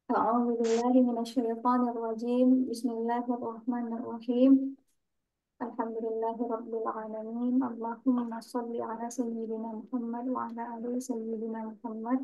أعوذ بالله من الشيطان الرجيم بسم الله الرحمن الرحيم الحمد لله رب العالمين اللهم صل على سيدنا محمد وعلى آل سيدنا محمد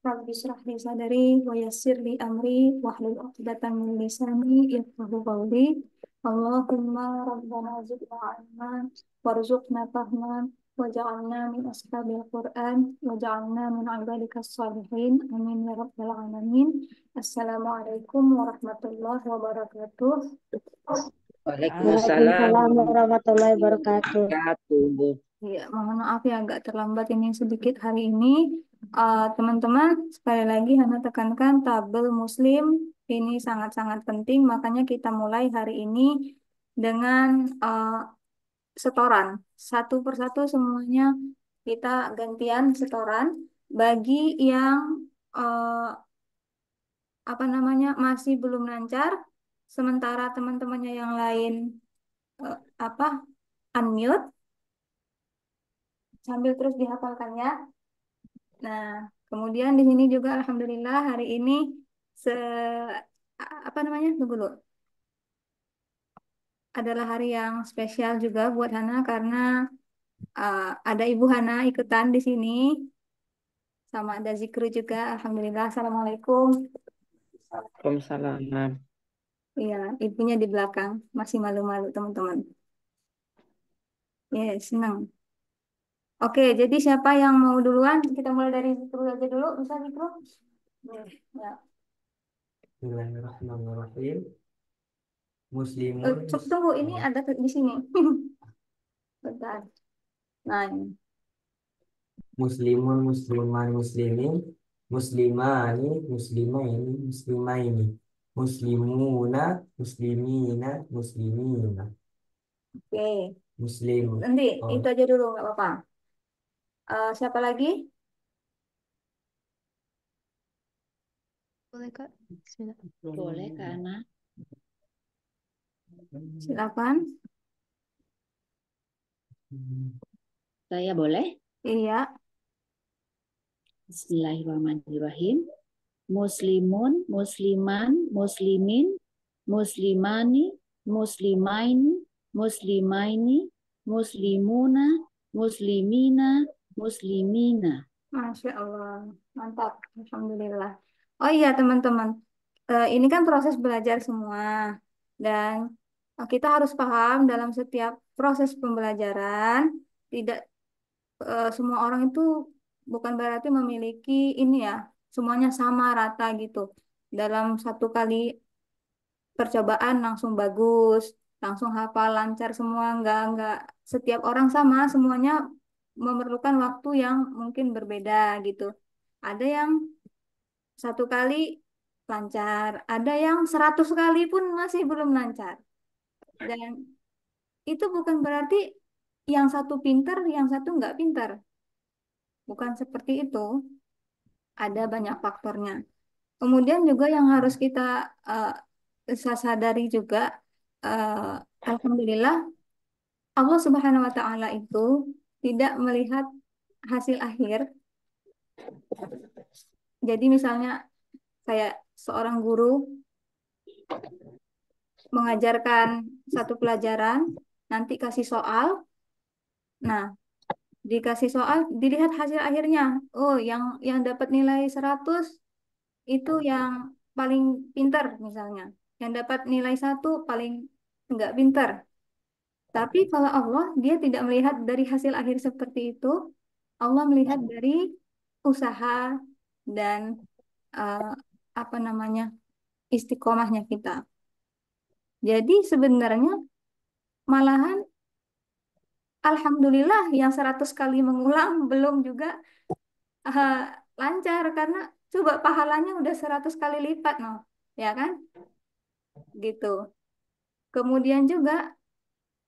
رب اشرح لي صدري ويسر لي أمري واحلل عقدة من لساني يفقهوا قولي اللهم ربنا زدنا علما وارزقنا فهما وجعلنا من أصحاب القرآن وجعلنا من عبادك الصالحين آمين يا رب العالمين. Assalamualaikum warahmatullahi wabarakatuh. Waalaikumsalam Waalaikumsalam warahmatullahi warahmatullahi wabarakatuh. wabarakatuh. Ya, mohon maaf ya agak terlambat ini sedikit hari ini. Teman-teman, sekali lagi Hana tekankan tabel Muslim ini sangat-sangat penting, makanya kita mulai hari ini dengan setoran. Satu persatu semuanya kita gantian setoran. Bagi yang eh, apa namanya masih belum lancar, sementara teman-temannya yang lain eh, apa unmute sambil terus dihafalkannya. Nah, kemudian di sini juga alhamdulillah hari ini se apa namanya? Tunggu dulu. Adalah hari yang spesial juga buat Hana karena ada Ibu Hana ikutan di sini sama ada Zikru juga. Alhamdulillah. Assalamualaikum. Waalaikumsalam. Iya, ibunya di belakang masih malu-malu teman-teman. Ya, senang. Oke, jadi siapa yang mau duluan? Kita mulai dari Zikru aja dulu. Bisa Zikru? Ya. Bismillahirrahmanirrahim. Muslimun Tunggu, ini oh, ada di sini. Bentar. Nah, ini. muslimun musliman muslimin muslimani muslimaini muslimaini muslimuna muslimina muslimina Oke. muslim Nanti oh, itu aja dulu, nggak apa-apa. Siapa lagi? Boleh Kak? Bismillah. Boleh karena Silakan. saya boleh. Iya. Bismillahirrahmanirrahim. Muslimun, musliman, muslimin, muslimani, muslimaini, muslimaini, muslimuna, muslimina, muslimina. Masya Allah. Mantap. Alhamdulillah. Oh iya, teman-teman. Ini kan proses belajar semua. Dan kita harus paham dalam setiap proses pembelajaran, tidak semua orang itu bukan berarti memiliki ini ya, semuanya sama rata gitu. Dalam satu kali percobaan langsung bagus, langsung hafal lancar semua, nggak setiap orang sama, semuanya memerlukan waktu yang mungkin berbeda gitu. Ada yang satu kali lancar, ada yang 100 kali pun masih belum lancar. Dan itu bukan berarti yang satu pinter, yang satu nggak pinter. Bukan seperti itu. Ada banyak faktornya. Kemudian juga yang harus kita sadari juga, eh, Alhamdulillah, Allah Subhanahu wa Ta'ala itu tidak melihat hasil akhir. Jadi, misalnya, kayak seorang guru mengajarkan satu pelajaran, nanti kasih soal. Nah, dikasih soal, dilihat hasil akhirnya. Oh, yang dapat nilai 100 itu yang paling pintar, misalnya. Yang dapat nilai satu paling nggak pintar. Tapi kalau Allah, dia tidak melihat dari hasil akhir seperti itu. Allah melihat dari usaha dan eh, apa namanya istiqomahnya kita. Jadi sebenarnya malahan Alhamdulillah yang 100 kali mengulang belum juga eh, lancar karena coba pahalanya udah 100 kali lipat, no, ya kan? Gitu. Kemudian juga,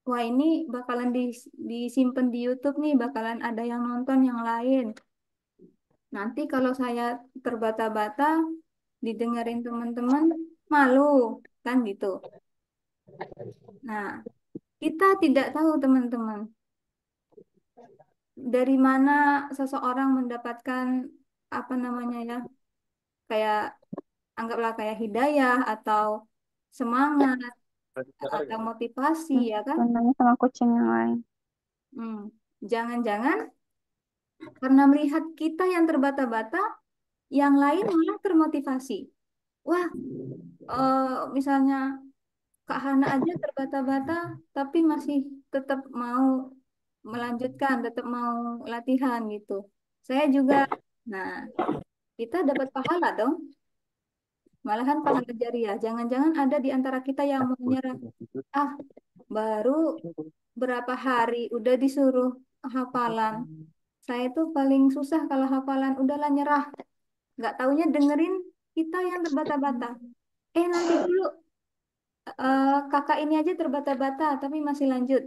wah ini bakalan disimpan di YouTube nih, bakalan ada yang nonton yang lain. Nanti kalau saya terbata-bata, didengerin teman-teman, malu, kan gitu. Nah, kita tidak tahu teman-teman, dari mana seseorang mendapatkan apa namanya ya, kayak anggaplah kayak hidayah atau semangat atau motivasi ya kan. Sebenarnya sama kucing yang lain. Hmm. Jangan-jangan karena melihat kita yang terbata-bata, yang lain malah termotivasi. Wah, eh, misalnya Kak Hana aja terbata-bata, tapi masih tetap mau melanjutkan, tetap mau latihan gitu. Saya juga. Nah, kita dapat pahala dong. Malahan pahala jariah. Jangan-jangan ada di antara kita yang mau menyerah. Ah, baru berapa hari udah disuruh hafalan. Saya tuh paling susah kalau hafalan. Udahlah nyerah. Nggak taunya dengerin kita yang terbata-bata. Nanti dulu kakak ini aja terbata-bata tapi masih lanjut.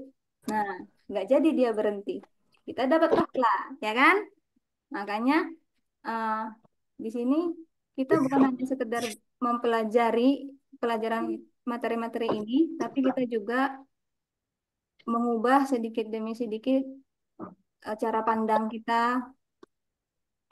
Nah, nggak jadi dia berhenti. Kita dapat pahala, ya kan? Makanya eh, di sini kita bukan hanya sekedar mempelajari pelajaran materi-materi ini, tapi kita juga mengubah sedikit demi sedikit cara pandang kita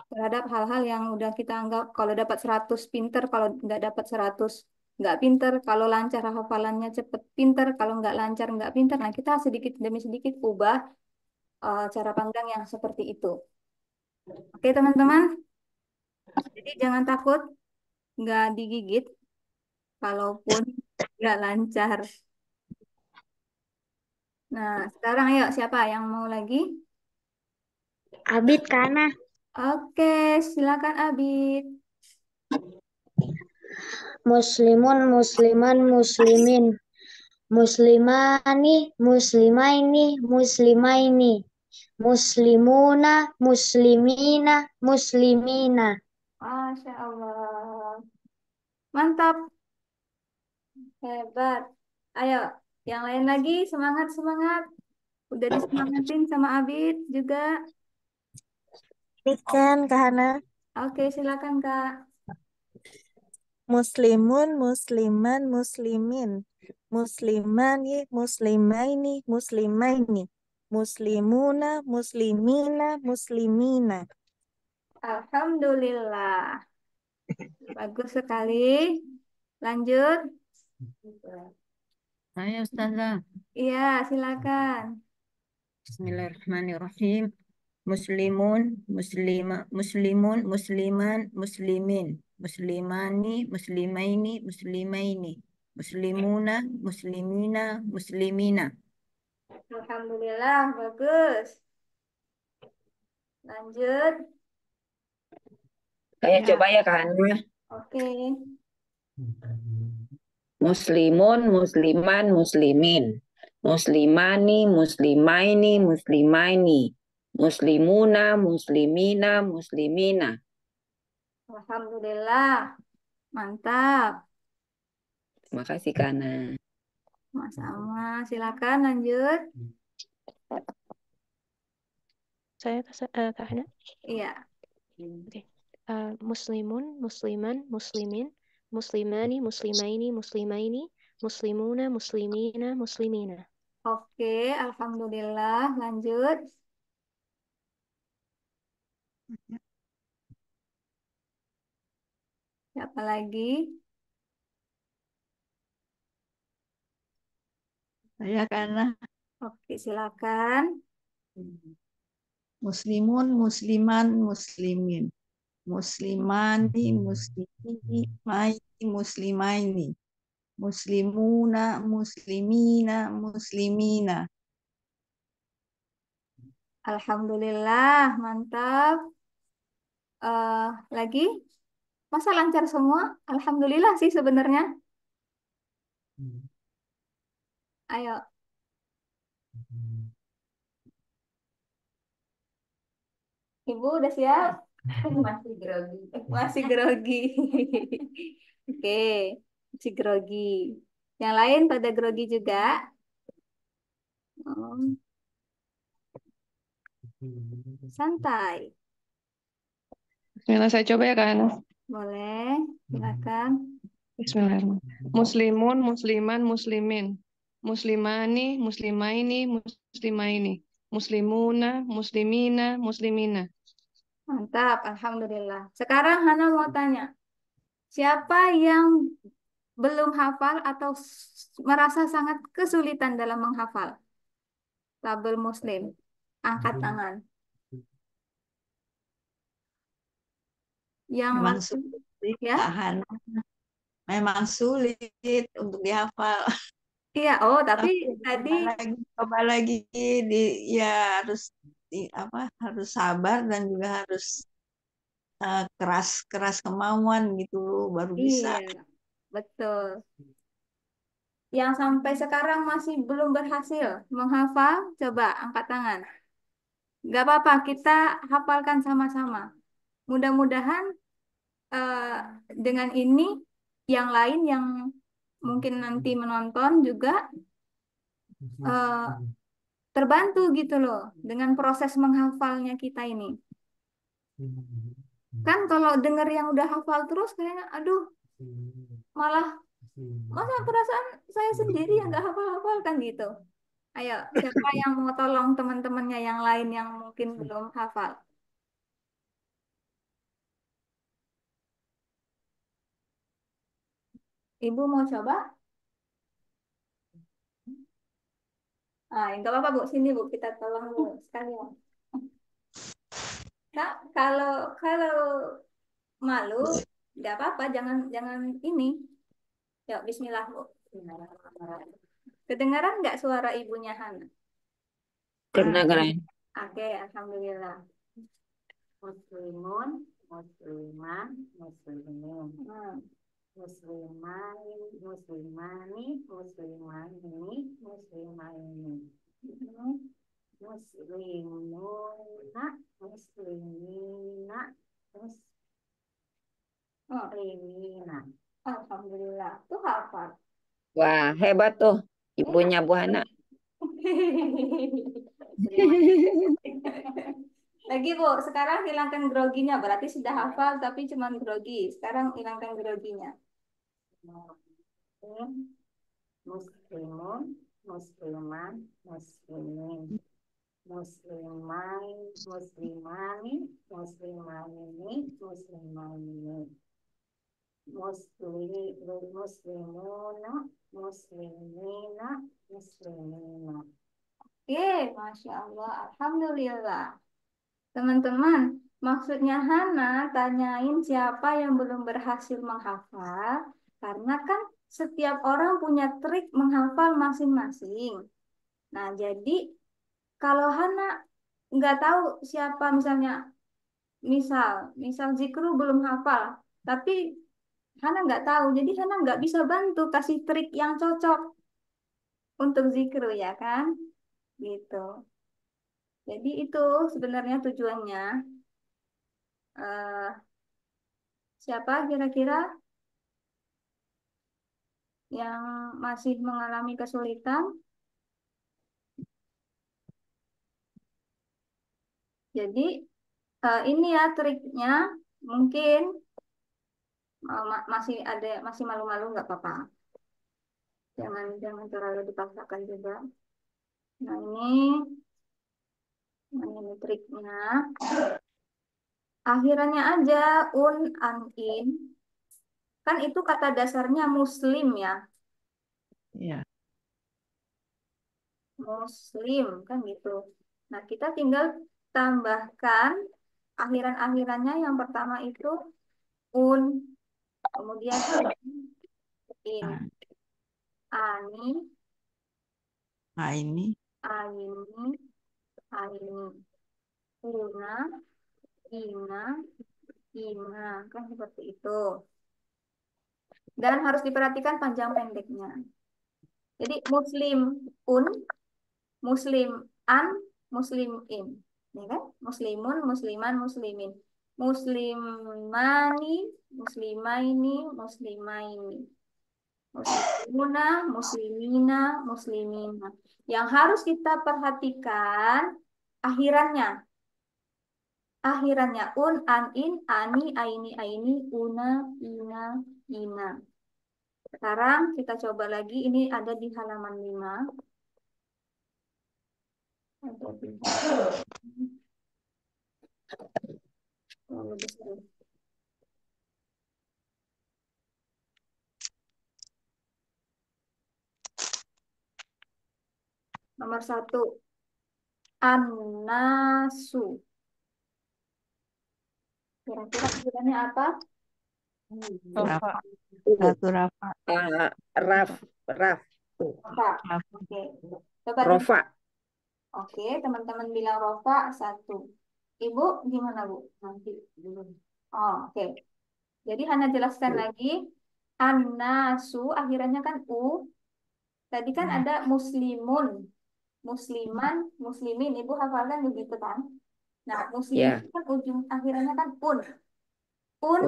terhadap hal-hal yang udah kita anggap kalau dapat 100 pinter, kalau nggak dapat 100 nggak pinter, kalau lancar hafalannya cepet pinter, kalau nggak lancar nggak pinter. Nah, kita sedikit demi sedikit ubah cara pandang yang seperti itu. Oke, teman-teman. Jadi jangan takut nggak digigit, kalaupun nggak lancar. Nah, sekarang ayo siapa yang mau lagi? Abid karena Oke, silakan Abid. muslimun, musliman, muslimin, muslimani, muslimaini, muslimaini, muslimuna, muslimina, muslimina. Masya Allah. Mantap, hebat. Ayo, yang lain lagi semangat semangat. Udah disemangatin sama Abid juga. Ikan Kahana. Oke, silakan Kak. Muslimun, musliman, muslimin. Muslimani, muslimaini, muslimaini. Muslimuna, muslimina, muslimina. Alhamdulillah. Bagus sekali. Lanjut. Saya Ustazah. Iya, silakan. Bismillahirrahmanirrahim. Muslimun, muslimun, musliman, muslimin, muslimani, muslimaini, muslimaini, muslimuna, muslimina, muslimina. Alhamdulillah, bagus. Lanjut. Saya Ya, coba ya kan. oke. Muslimun, musliman, muslimin. Muslimani, muslimaini, muslimaini. Muslimuna, muslimina, muslimina. Alhamdulillah. Mantap. Terima kasih Kana. Mas Ama, silakan lanjut. Saya Kak Hana. Iya. Oke. Muslimun, musliman, muslimin, muslimani, muslimaini, muslimaini, muslimuna, muslimina, muslimina. Oke, alhamdulillah. Lanjut. Siapa lagi? Saya karena Oke, silakan. muslimun, musliman, muslimin. Muslimani, muslimai, muslimaini. Muslimuna, muslimina, muslimina. Alhamdulillah, mantap. Lagi? Masa lancar semua? Alhamdulillah sih sebenarnya. Ayo, Ibu udah siap? Masih grogi. Masih grogi. Oke, masih grogi. Yang lain pada grogi juga? Oh, santai. Bismillah, saya coba ya kan. Boleh, silakan. Bismillahirrahmanirrahim. Muslimun, musliman, muslimin. Muslimani, muslimaini, muslimaini. Muslimuna, muslimina, muslimina. Mantap, Alhamdulillah. Sekarang Hana mau tanya. Siapa yang belum hafal atau merasa sangat kesulitan dalam menghafal tabel Muslim? Angkat tangan. Yang Memang waktu sulit, ya? Kak Hana. Memang sulit untuk dihafal. Iya, oh tapi Tapi tadi coba lagi di ya harus harus sabar dan juga harus keras kemauan gitu loh, baru bisa. iya, betul. Yang sampai sekarang masih belum berhasil menghafal, coba angkat tangan. Gak apa-apa, kita hafalkan sama-sama. Mudah-mudahan eh, dengan ini yang lain yang mungkin nanti menonton juga eh, terbantu gitu loh dengan proses menghafalnya kita ini. Kan kalau denger yang udah hafal terus kayaknya, aduh, malah masa perasaan saya sendiri yang gak hafal-hafal kan gitu. Ayo, siapa yang mau tolong teman-temannya yang lain yang mungkin belum hafal? Ibu mau coba? Ah, enggak apa-apa Bu, sini Bu, kita tolong Bu sekalian. Nah, kalau kalau malu, nggak apa-apa, jangan jangan ini. Yuk, Bismillah Bu. Kedengaran nggak suara ibunya Hana? Kedengaran. Oke, Alhamdulillah. Muslimun, musliman, muslimin. Muslimani, muslimani, muslimani, muslimaini. Muslimuna, muslimina, muslimina. Alhamdulillah. Tuh hafal. Wah, hebat tuh ibunya Bu Hana. Lagi Bu, sekarang hilangkan groginya. Berarti sudah hafal tapi cuma grogi. Sekarang hilangkan groginya. Muslimun, musliman, muslimin. Muslimain, muslimani, muslimanini, muslimaini. Muslimuna, muslimina, muslimina. Oke, Masya Allah. Alhamdulillah. Teman-teman, maksudnya Hana tanyain siapa yang belum berhasil menghafal, karena kan setiap orang punya trik menghafal masing-masing. Nah, jadi kalau Hana nggak tahu siapa misalnya, misal Zikru belum hafal, tapi Hana nggak tahu, jadi Hana nggak bisa bantu kasih trik yang cocok untuk Zikru ya kan, gitu. Jadi itu sebenarnya tujuannya. Eh, Siapa kira-kira yang masih mengalami kesulitan? Jadi ini ya triknya, mungkin masih malu-malu nggak apa-apa. Jangan jangan terlalu dipaksakan juga. Nah ini triknya. Akhirannya aja an, in. Kan itu kata dasarnya Muslim ya. Ya. Muslim kan gitu. Nah, kita tinggal tambahkan akhiran-akhirannya yang pertama itu un, kemudian in, Nah, ani, ini aini, aini, una, ina, ina, kan seperti itu. Dan harus diperhatikan panjang pendeknya. Jadi muslim un, muslim an, muslim in. Ya kan? Muslimun, musliman, muslimin. Muslimani, muslimaini, muslimaini. Muslimuna, muslimina, muslimina. Yang harus kita perhatikan akhirannya. Akhirannya un, an, in, ani, aini, aini, una, ina, ina. Sekarang kita coba lagi. Ini ada di halaman 5. Ada di halaman 5. Nomor 1. An-nasu. Kira-kira akhirannya apa? Rafa. U. Satu Rafa. Raf. Raf. Rofa. Rafa. Oke. Coba Rofa. Oke, teman-teman bilang rofa 1. Ibu gimana, Bu? Nanti. Oh, oke. Jadi Hana jelaskan lagi. An-nasu akhirannya kan U. Tadi kan ada muslimun, musliman, muslimin. Ibu hafalkan begitu kan? Nah, muslimin Ya. kan ujung akhirannya kan un. Un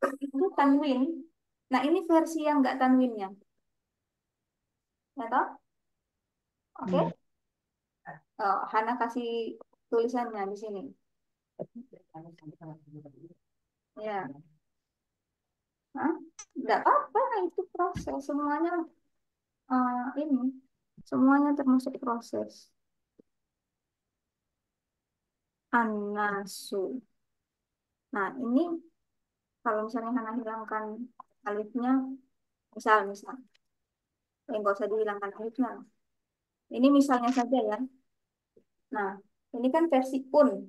Un. itu tanwin. Nah, ini versi yang enggak tanwinnya. Ya toh? Oke? Oh, Hana kasih tulisannya di sini. Ya. Hah? Enggak apa-apa, itu proses. Semuanya ini. Semuanya termasuk proses. An-nasu. Nah, ini kalau misalnya Hana hilangkan alifnya, misal. Enggak usah dihilangkan alifnya. Ini misalnya saja ya. Nah, ini kan versi un.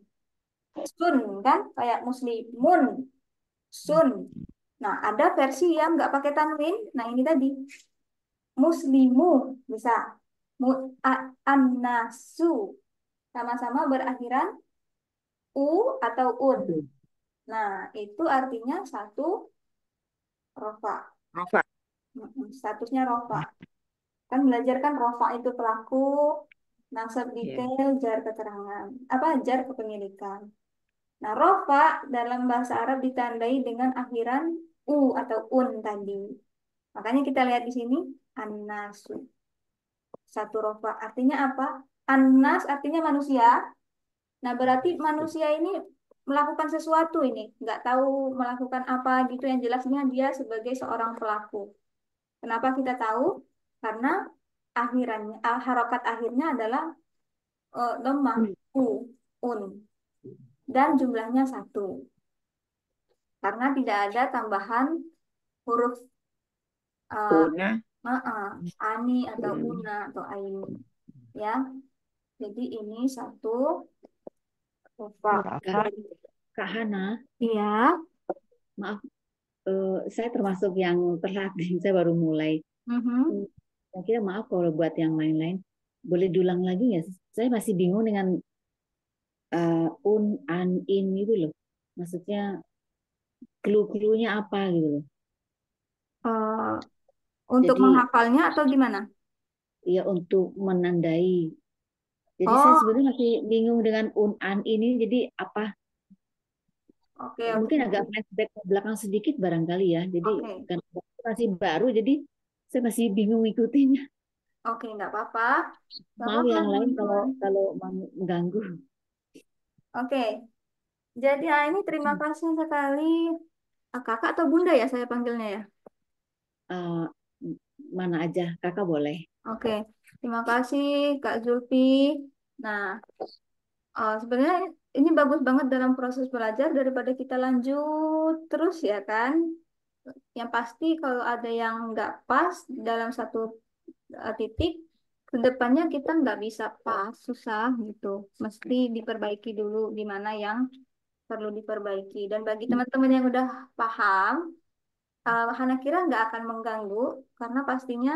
Sun kan kayak muslimun. Sun. Nah, ada versi yang nggak pakai tanwin. Nah, ini tadi muslimu bisa. An-nasu sama-sama berakhiran u atau un. Nah, itu artinya satu rofa. Rofa. Statusnya rofa. Kan belajar kan rofa itu pelaku, nasab Ya. detail, jar keterangan. Apa jar kepemilikan. Nah, rofa dalam bahasa Arab ditandai dengan akhiran u atau un tadi. Makanya kita lihat di sini an-nasu. Satu rofa artinya apa? An-nas artinya manusia. Nah, berarti manusia ini melakukan sesuatu ini. Nggak tahu melakukan apa gitu. Yang jelasnya dia sebagai seorang pelaku. Kenapa kita tahu? Karena akhirannya, harokat akhirnya adalah lemah u, un. Dan jumlahnya 1. Karena tidak ada tambahan huruf Una. ani atau una atau aini ya. Jadi ini 1 rofa. Rafa. Kak Hana, Iya. maaf, saya termasuk yang telat, saya baru mulai. Mhm. Kira maaf kalau buat yang lain-lain, boleh diulang lagi ya? Saya masih bingung dengan un, an, in gitu loh. Maksudnya clue-cluenya apa gitu loh. Eh, untuk Jadi menghafalnya atau gimana? ya untuk menandai. Jadi saya Oh, sebenarnya masih bingung dengan un, an ini. Jadi apa? oke, Mungkin oke. agak flashback ke belakang sedikit barangkali ya. Jadi Oke, kan masih baru, jadi saya masih bingung ngikutinnya. oke, nggak apa-apa. Nggak Maaf apa-apa, yang lain kalau teman-teman. kalau mengganggu. Oke, jadi ini terima kasih sekali. Kakak atau bunda ya saya panggilnya ya? Eh, mana aja kakak boleh. Oke, terima kasih Kak Zulfi. Nah, sebenarnya ini bagus banget dalam proses belajar daripada kita lanjut terus ya kan. Yang pasti kalau ada yang nggak pas dalam satu titik, kedepannya kita nggak bisa pas, susah gitu. Mesti diperbaiki dulu di mana yang perlu diperbaiki. Dan bagi teman-teman yang udah paham, Hana kira nggak akan mengganggu karena pastinya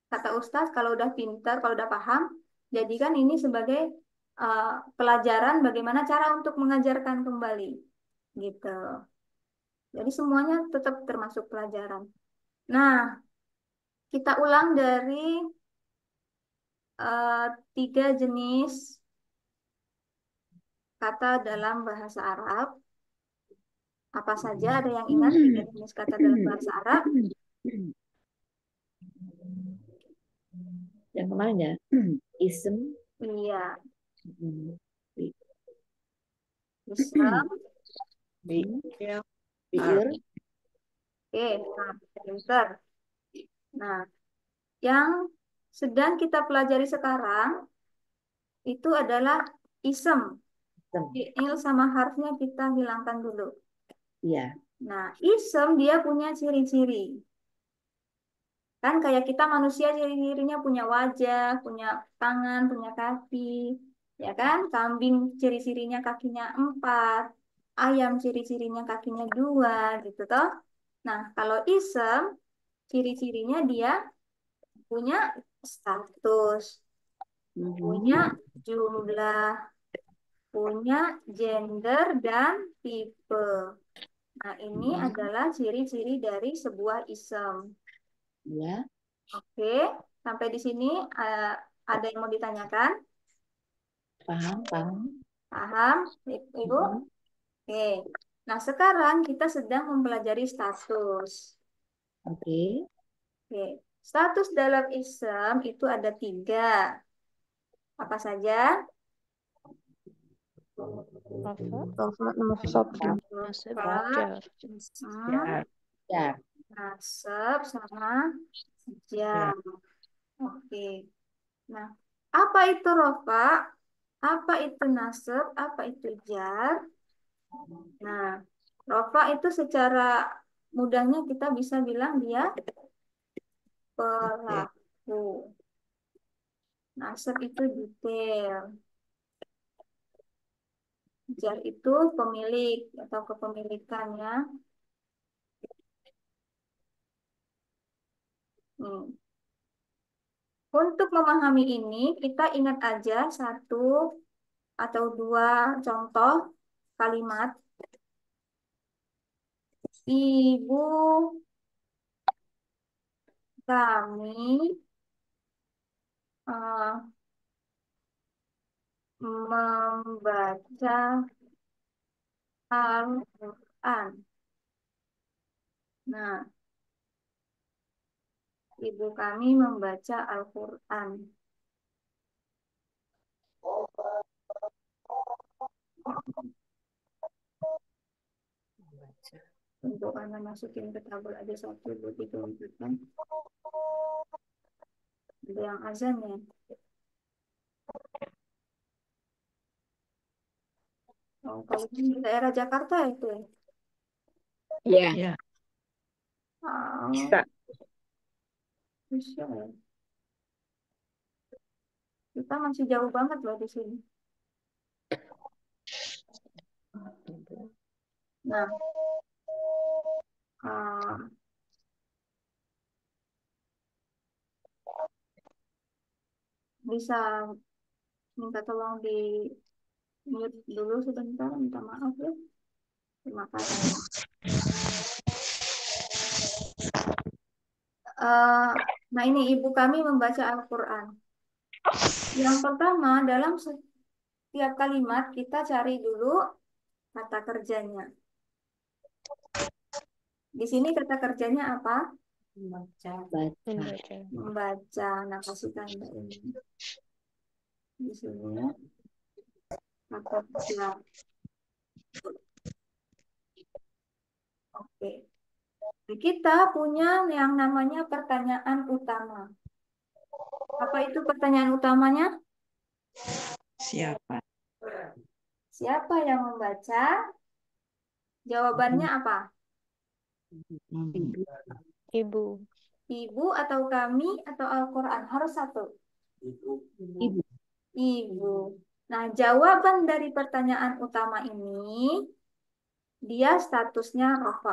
kata Ustaz kalau udah pintar, kalau udah paham, jadikan ini sebagai uh, pelajaran bagaimana cara untuk mengajarkan kembali gitu. Jadi semuanya tetap termasuk pelajaran. Nah, kita ulang dari 3 jenis kata dalam bahasa Arab. Apa saja ada yang ingat 3 jenis kata dalam bahasa Arab? Yang kemarin ya, isem, Iya, mm, bisa. biir, Oke, nah, pintar. Nah, yang sedang kita pelajari sekarang itu adalah isem. Fiil sama harfnya kita hilangkan dulu. Iya. Nah, isem dia punya ciri-ciri. Kan kayak kita manusia ciri-cirinya punya wajah, punya tangan, punya kaki. Ya kan? Kambing ciri-cirinya kakinya 4. Ayam ciri-cirinya kakinya 2 gitu toh. Nah, kalau isem ciri-cirinya dia punya status, punya jumlah, punya gender dan tipe. Nah, ini adalah ciri-ciri dari sebuah isem. Ya, Oke, sampai di sini ada yang mau ditanyakan? paham, paham. Paham, Ibu? Oke. Nah, sekarang kita sedang mempelajari status. Oke. Oke. Status dalam isem itu ada 3. Apa saja? Rafa, Rafa, nasab, nasab, Rafa, jar. Ya, nasab, sama jam. Oke. Nah, apa itu rofa? Apa itu nasab? Apa itu jar? Nah, rofa itu secara mudahnya kita bisa bilang dia pelaku. Nasab itu detail. Jar itu pemilik atau kepemilikannya. Untuk memahami ini, kita ingat aja 1 atau 2 contoh kalimat. Ibu kami eh, membaca Al-Quran. Nah, ibu kami membaca Al-Quran. Untuk Anda masukin ke tabel aja 1, 2, 3, 4 kan. Ada yang azan ya. Oh, kalau ini di daerah Jakarta itu ya. Iya. Ah, Bisa. bisa ya. Kita masih jauh banget loh di sini. Nah, ah, bisa minta tolong di mute dulu sebentar, minta maaf ya. Terima kasih. Nah, ini ibu kami membaca Al-Quran. Yang pertama, dalam setiap kalimat kita cari dulu kata kerjanya. Di sini kata kerjanya apa? baca. Membaca. Membaca. Nah, kasih tanda ini. Di sini ya. Kata kerja. Oke. Kita punya yang namanya pertanyaan utama. Apa itu pertanyaan utamanya? Siapa? Siapa yang membaca? Jawabannya apa? Ibu. Ibu atau kami atau Al-Quran? Harus 1. Ibu. Ibu. Nah, jawaban dari pertanyaan utama ini, dia statusnya rofa.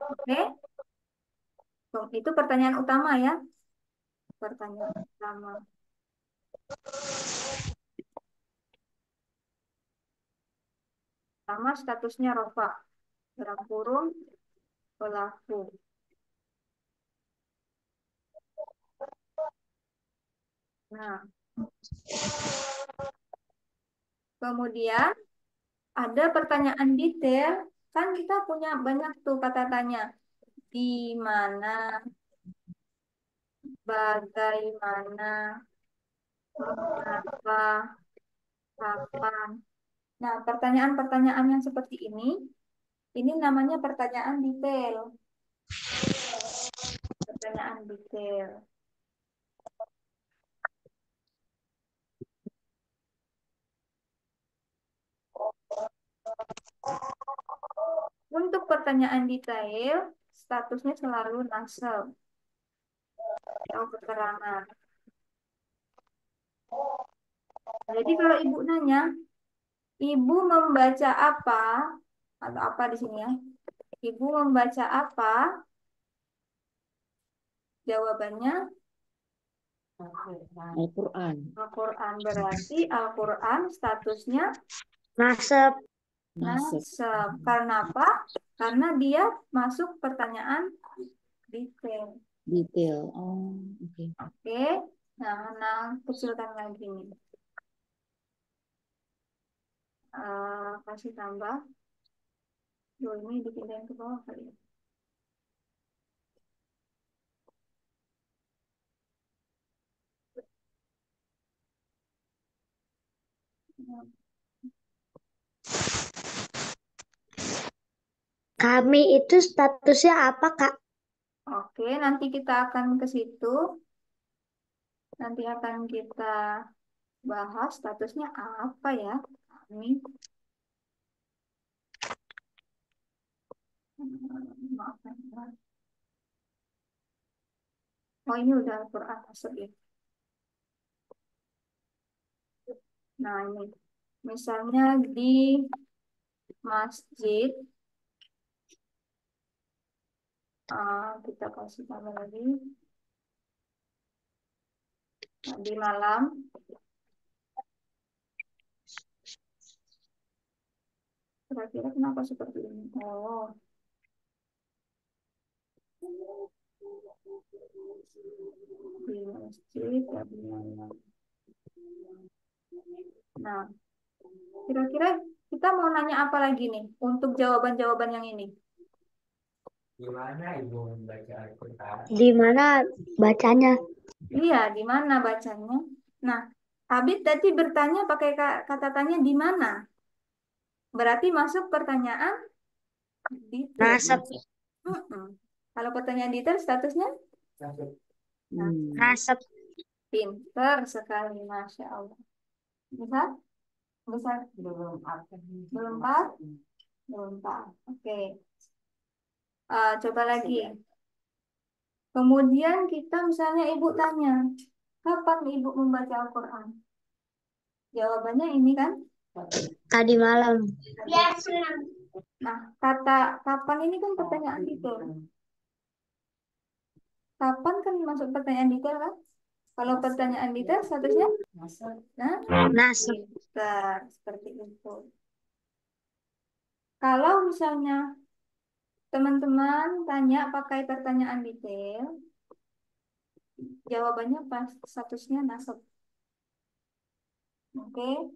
Oke? Itu pertanyaan utama ya. Pertanyaan utama. Sama statusnya rofa. Dalam kurung pelaku. Nah, kemudian ada pertanyaan detail. Kan kita punya banyak tuh kata tanya. Di mana, bagaimana, mengapa, kapan. Nah, pertanyaan-pertanyaan yang seperti ini namanya pertanyaan detail. Pertanyaan detail. Untuk pertanyaan pertanyaan detail, statusnya selalu nasab atau keterangan. Jadi kalau ibu nanya, ibu membaca apa? Atau apa di sini ya? Ibu membaca apa? Jawabannya Al-Quran. Al-Quran. Berarti Al-Quran statusnya Nasab. Nasab. nasab. Karena apa? Karena dia masuk pertanyaan detail. Detail. Oh, oke. Oke. Nah, kecilkan lagi nih. Kasih tambah. Loh, ini dipindahin ke bawah kali ya. Kami itu statusnya apa, Kak? Oke, nanti kita akan ke situ. Nanti akan kita bahas statusnya apa ya. Kami. Maafkan ya. Oh, ini udah Al-Quran masuk ya. Nah, ini. Misalnya di masjid, kita kasih tambah lagi. Nah, di malam, kira-kira kenapa seperti ini? Oh, di masjid, ya, di malam. Nah, kira-kira kita mau nanya apa lagi nih untuk jawaban-jawaban yang ini? Gimana ibu membaca Al-Quran? Di mana bacanya? Iya, di mana bacanya? Nah, Abid tadi bertanya pakai kata tanya di mana? Berarti masuk pertanyaan detail. Nasab. Mm-mm. Kalau pertanyaan detail statusnya? Nasab. Pinter sekali, Masya Allah. Bisa? Bisa? Belum apa? Belum Pak? Belum Pak. Oke. Coba lagi. Kemudian kita misalnya ibu tanya, kapan ibu membaca Al-Quran? Jawabannya ini kan? Tadi malam. Nah, kata kapan ini kan pertanyaan detail. Kapan kan masuk pertanyaan detail kan? Kalau pertanyaan detail statusnya? Nah, Nasab. pinter. Seperti itu. Kalau misalnya teman-teman tanya pakai pertanyaan detail, jawabannya pas statusnya nasab. Oke.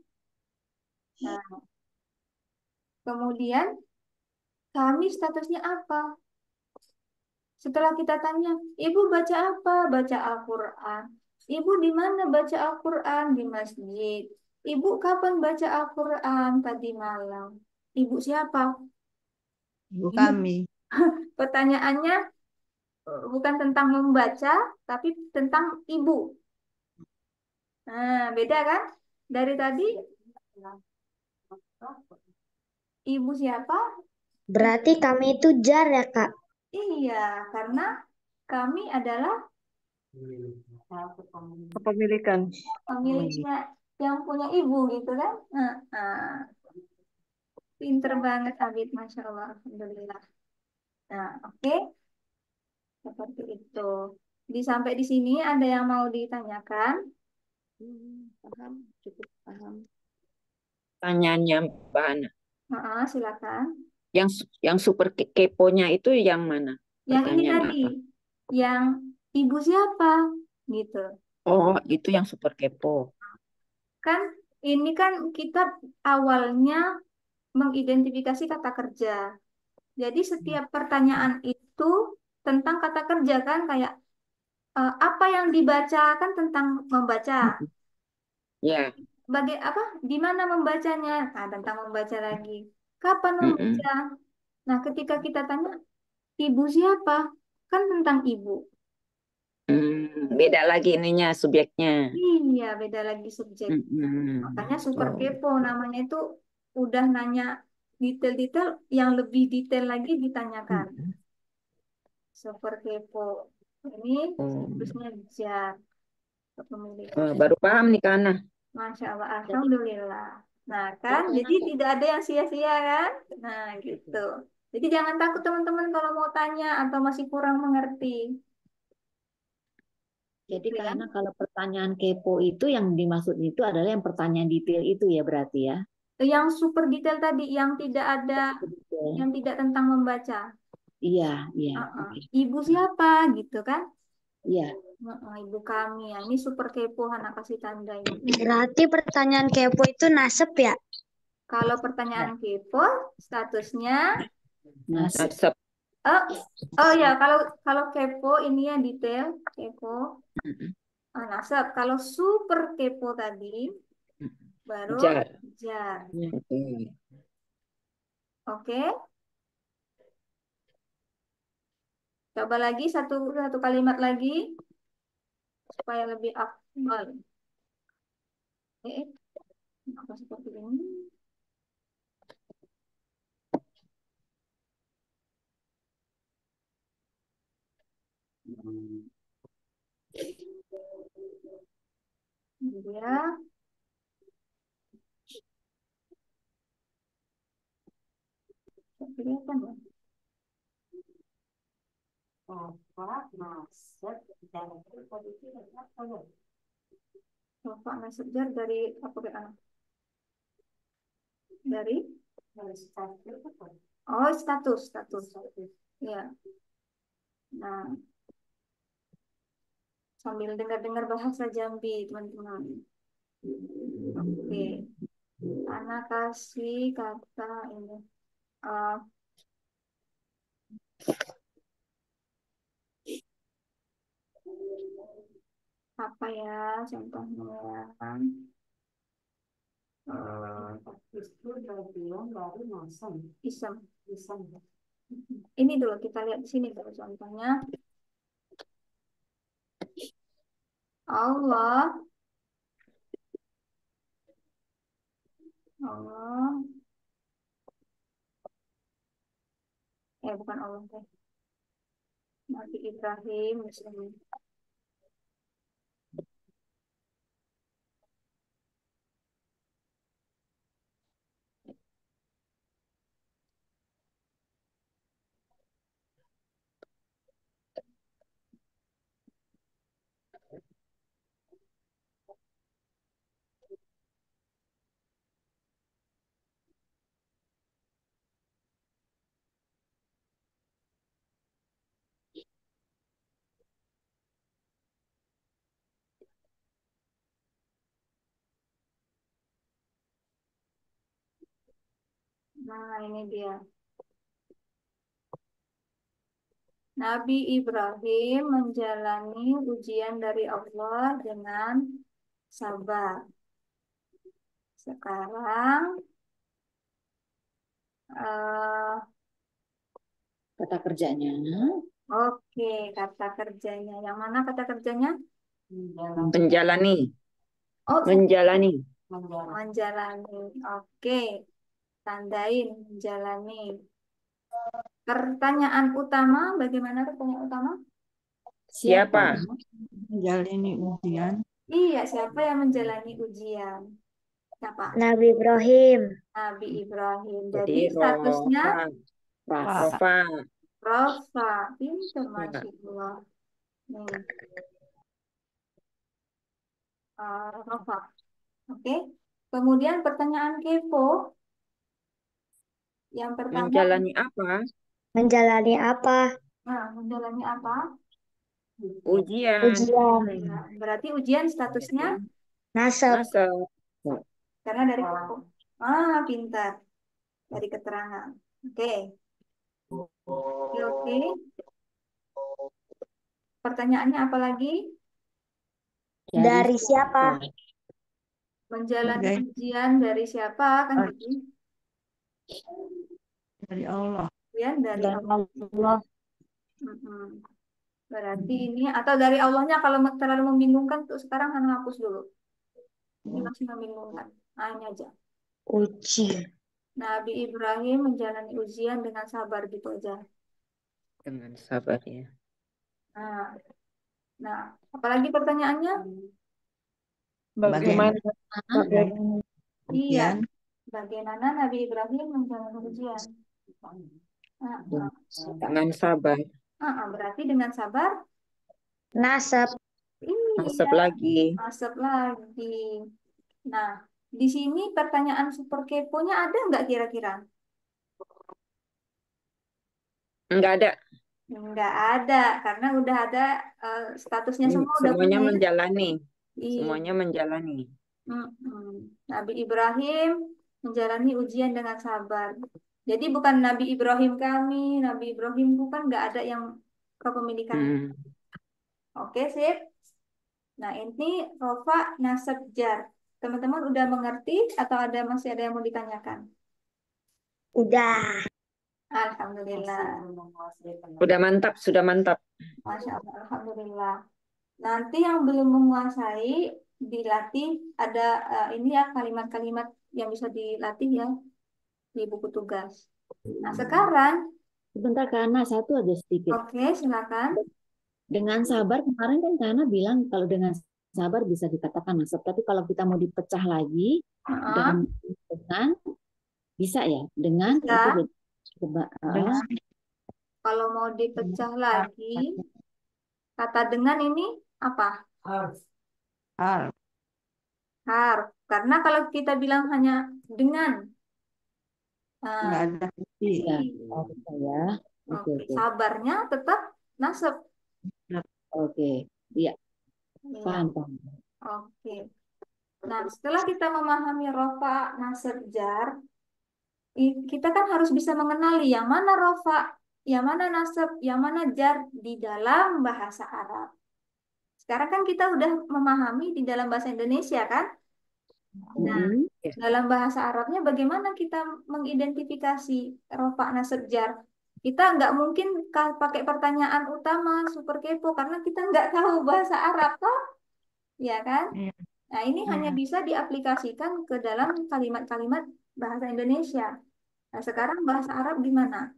Nah, kemudian kami statusnya apa? Setelah kita tanya, ibu baca apa? Baca Al-Quran. Ibu di mana baca Al-Quran? Di masjid. Ibu kapan baca Al-Quran? Tadi malam. Ibu siapa? Ibu Ini kami. pertanyaannya bukan tentang membaca, tapi tentang ibu. Nah, beda kan? Dari tadi, ibu siapa? Berarti kami itu jar ya, Kak? Iya, karena kami adalah Kepemilikan. pemiliknya yang punya ibu gitu kan. Pinter banget Abid, Masya Allah, Alhamdulillah. Nah, oke, seperti itu. Sampai di sini ada yang mau ditanyakan? Paham, cukup paham. Pertanyaannya Mbak Ana. Silakan. Yang super keponya itu yang mana? Yang ini Pertanyaan tadi, apa? yang ibu siapa? Gitu. Oh, itu yang super kepo. Kan ini kan kita awalnya mengidentifikasi kata kerja. Jadi setiap pertanyaan itu tentang kata kerja kan kayak apa yang dibaca kan tentang membaca. Ya. Apa? Di mana membacanya? Nah, tentang membaca lagi. Kapan membaca? Nah, ketika kita tanya ibu siapa? Kan tentang ibu. Beda lagi ininya subjeknya. Iya, beda lagi subjek. Makanya super Oh. kepo namanya itu udah nanya detail-detail yang lebih detail lagi ditanyakan. Super kepo. Ini Oh, statusnya jar. Kepemilikan. baru paham nih Kana. Masya Allah, Jadi, Alhamdulillah. Nah jadi kan, karena jadi tidak ada yang sia-sia kan? Nah gitu. Jadi jangan takut teman-teman kalau mau tanya atau masih kurang mengerti. Jadi Gitu ya. karena kalau pertanyaan kepo itu yang dimaksud itu adalah yang pertanyaan detail itu ya berarti ya. Yang super detail tadi, yang tidak ada, Betul. yang tidak tentang membaca. Iya, iya, Uh-uh. oke. Ibu siapa gitu kan? Iya. Ibu kami ya. Ini super kepo, anak kasih tanda ini. Berarti pertanyaan kepo itu nasib ya? Kalau pertanyaan kepo, statusnya Nasib. Nasab. oh, oh ya, kalau kepo ini ya detail kepo. Nasab. Kalau super kepo tadi baru Jar. jar. Oke. Oke. Coba lagi satu kalimat lagi supaya lebih afdal. Apa seperti ini? Ya. Kelihatan ya? Bapak nasib jar dari apa ke anak? Dari oh status. Ya. Nah, sambil dengar-dengar bahasa Jambi, teman-teman. Oke. Anak kasih kata ini. Eh, apa ya contohnya ya? Isem. Ini dulu kita lihat di sini dulu contohnya. Allah bukan Allah deh. Nabi Ibrahim Muslim. Nah, ini dia. Nabi Ibrahim menjalani ujian dari Allah dengan sabar. Sekarang Kata kerjanya. oke, kata kerjanya. Yang mana kata kerjanya? Menjalani. Oh, Menjalani. menjalani. Oke, tandain menjalani. Pertanyaan utama, bagaimana pertanyaan utama? Siapa? Menjalani ujian. Iya, siapa yang menjalani ujian? Siapa? Nabi Ibrahim. Nabi Ibrahim. Jadi Jadi statusnya Rofa. Rafa. Pintar, Masya Allah. Nih. Rafa. Oke. Kemudian pertanyaan kepo. Yang pertama. Menjalani apa? Menjalani apa? Nah, menjalani apa? Ujian. Ujian. Berarti ujian statusnya Nasab. Nasab. karena dari kepo. Pintar. Dari keterangan. Oke. Oke. Pertanyaannya apa lagi? Dari siapa? Menjalani ujian dari siapa kan gitu? Dari Allah. Ujian dari Allah. Allah. Berarti ini atau dari Allahnya kalau terlalu membingungkan tuh sekarang kan hapus dulu. Ini masih membingungkan. Ini aja. Uji. Nabi Ibrahim menjalani ujian dengan sabar gitu aja. Dengan sabar ya. Nah, nah, apalagi pertanyaannya? Bagaimana Bagaimana? Iya, ujian? bagaimana Nabi Ibrahim menjalani ujian? Nah, Dengan sabar. berarti dengan sabar? Nasab. Masuk Iya, lagi. masuk lagi. Nah, di sini pertanyaan super keponya ada nggak kira-kira? Enggak ada. Nggak ada, karena udah ada statusnya semua udah Semuanya punya ya. menjalani. Iya. Semuanya menjalani. Nabi Ibrahim menjalani ujian dengan sabar. Jadi bukan Nabi Ibrahim kami, Nabi Ibrahim bukan nggak ada yang kepemilikannya. Hmm. Oke, sip. Nah, ini rofa nasab jar. Teman-teman udah mengerti atau masih ada yang mau ditanyakan? Udah. Alhamdulillah. Sudah mantap, sudah mantap. Masya Allah, Alhamdulillah. Nanti yang belum menguasai dilatih ada ini ya kalimat-kalimat yang bisa dilatih ya di buku tugas. Nah, sekarang Sebentar karena satu aja sedikit. oke, silakan. Dengan sabar kemarin kan Kana bilang kalau dengan sabar bisa dikatakan nasab. Tapi kalau kita mau dipecah lagi dengan bisa ya. Dengan Bisa. itu coba. Kalau mau dipecah lagi, kata dengan ini apa? Harf. Harf. Karena kalau kita bilang hanya dengan, Nggak ada arti. Ya, ya. Oke, oke. sabarnya tetap nasab. Oke, iya. Iya. Paham, paham. Oke. Nah, setelah kita memahami rofa, nasab, jar, kita kan harus bisa mengenali yang mana rofa, yang mana nasab, yang mana jar di dalam bahasa Arab. Sekarang kan kita udah memahami di dalam bahasa Indonesia kan? Nah, dalam bahasa Arabnya bagaimana kita mengidentifikasi rofa, nasab, jar? Kita nggak mungkin pakai pertanyaan utama super kepo karena kita nggak tahu bahasa Arab toh, ya kan? Nah, ini hanya bisa diaplikasikan ke dalam kalimat-kalimat bahasa Indonesia. Nah, sekarang bahasa Arab gimana?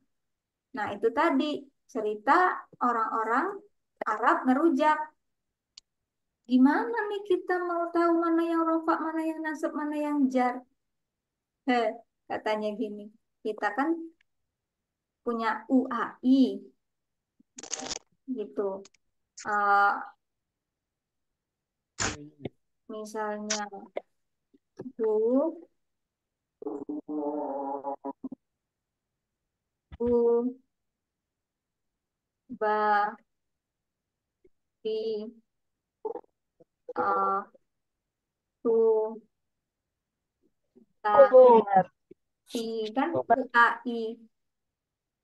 Nah, itu tadi cerita orang-orang Arab ngerujak. Gimana nih kita mau tahu mana yang rofa, mana yang nasab, mana yang jar? Katanya gini, kita kan punya UAI gitu. Misalnya bu, ba, bi, tu, ta, i kan UAI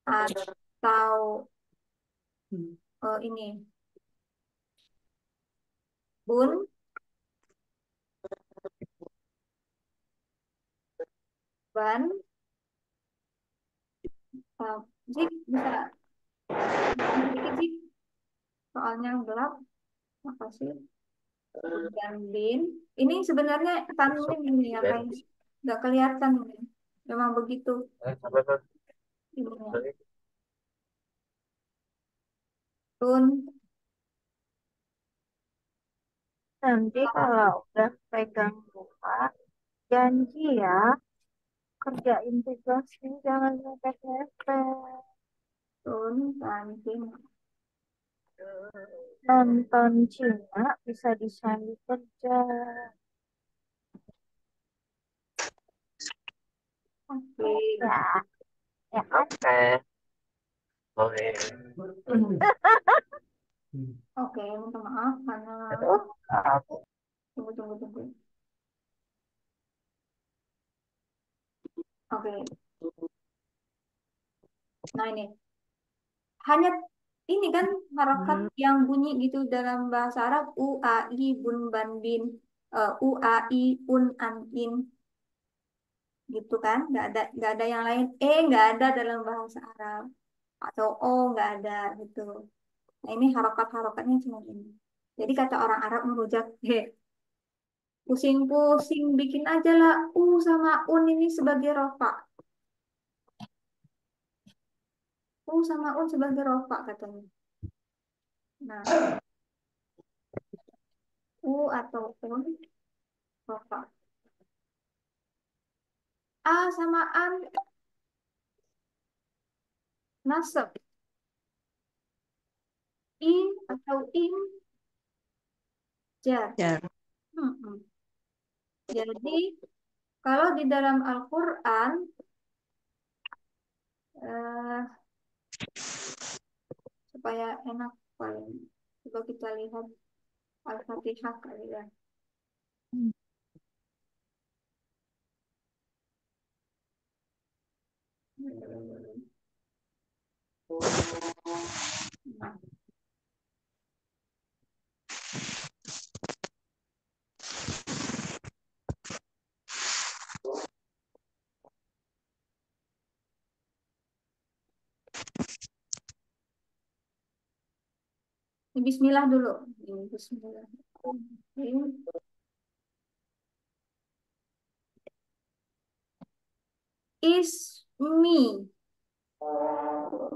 atau ini bun, ban, Zik bisa sedikit Zik soalnya gelap. Makasih. Dan bin. Ini sebenarnya tanwin ini ya kayak nggak kelihatan ini. Memang begitu. Ininya. Tun. Nanti kalau udah pegang buka, janji ya, kerjain tugasnya jangan mepet-mepet. Tun. Tanwin. Nonton Cina bisa disambil kerja. Oke. Ya, ya oke. Oke, minta maaf karena tunggu. Oke. Nah ini hanya ini kan harokat yang bunyi gitu dalam bahasa Arab u a i bun ban bin u a i un an in gitu kan nggak ada yang lain nggak ada dalam bahasa Arab atau o nggak ada gitu. Nah ini harokat-harokatnya cuma ini. Jadi kata orang Arab merujak pusing-pusing bikin aja lah u sama un ini sebagai rofa. U sama un sebagai rofa katanya. Nah, U atau un rofa. A sama an nasab. I atau in jar. Jar. Mm-mm. Jadi kalau di dalam Al-Quran eh, supaya enak paling coba kita lihat Al-Fatihah kali ya. Nah, ini Bismillah dulu. Ini Bismillah. Ismi.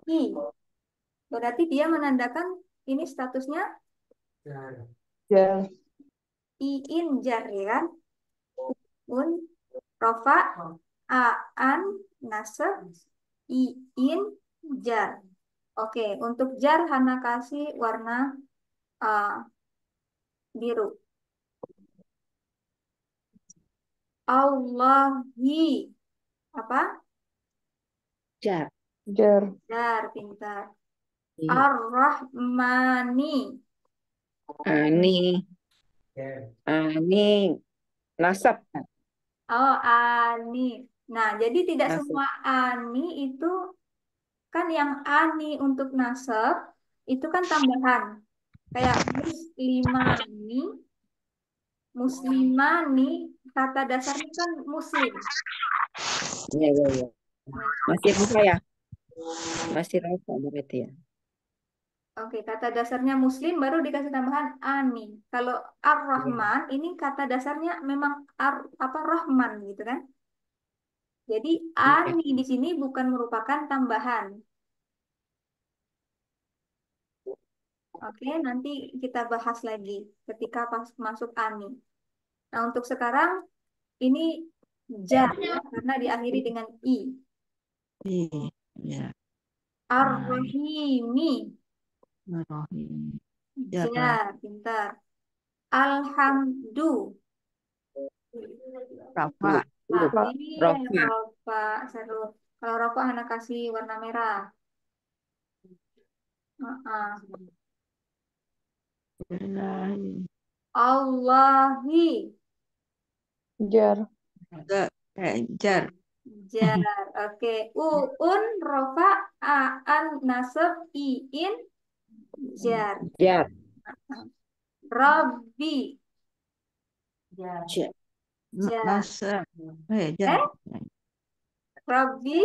I. Berarti dia menandakan ini statusnya Jar. iin jar ya kan? Un rofa aan nasab iin jar. Oke, untuk jar Hana kasih warna biru. Allahi apa? Jar. Jar. Jar, pintar. Iya. Ar-Rahmani. Ani, ani, nasab, Oh, ani. Nah, jadi tidak nasab. semua ani itu kan yang ani untuk nasab itu kan tambahan. Kayak muslimani, muslimani kata dasarnya kan muslim. Iya, iya, iya. Nah, Masih apa ya? Masih rasa berarti ya. oke, kata dasarnya muslim baru dikasih tambahan ani. Kalau ar-Rahman ini kata dasarnya memang apa Rahman gitu kan. Jadi Iya. ani di sini bukan merupakan tambahan. Oke, nanti kita bahas lagi ketika pas masuk ani. Nah, untuk sekarang ini jar ya, karena diakhiri dengan i. Ya. Ar-Rahimi. Rahim. Jar. Jar, pintar. Alhamdu. Rafa. Iya, Rofa. Rofa. Seru. Kalau Rofa anak kasih warna merah. Allahi. Jar. Jar. Jar. Oke. Uun, rofa, aan, nasab, iin, jar. Jar. Rabbi. Jar. Jar. Nasab. Jar. Rabbi,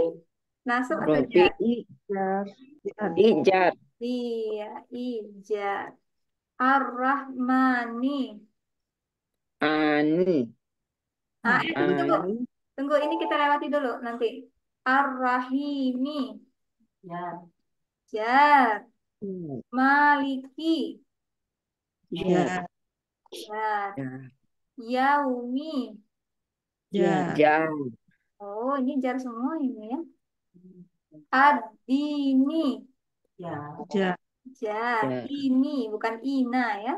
nasab atau Robi, jar? Jar. ijar, Iya, ijar. Ar-Rahmani. ani, Tunggu. ani, Tunggu, ini kita lewati dulu nanti. Ar-Rahimi. Jar. Maliki. Jar. Jar. jar, Yaumi. Jar. jar, Oh, ini jar semua ini ya. Ad-dini. Jar. Jar. jar, Ini, bukan ina ya.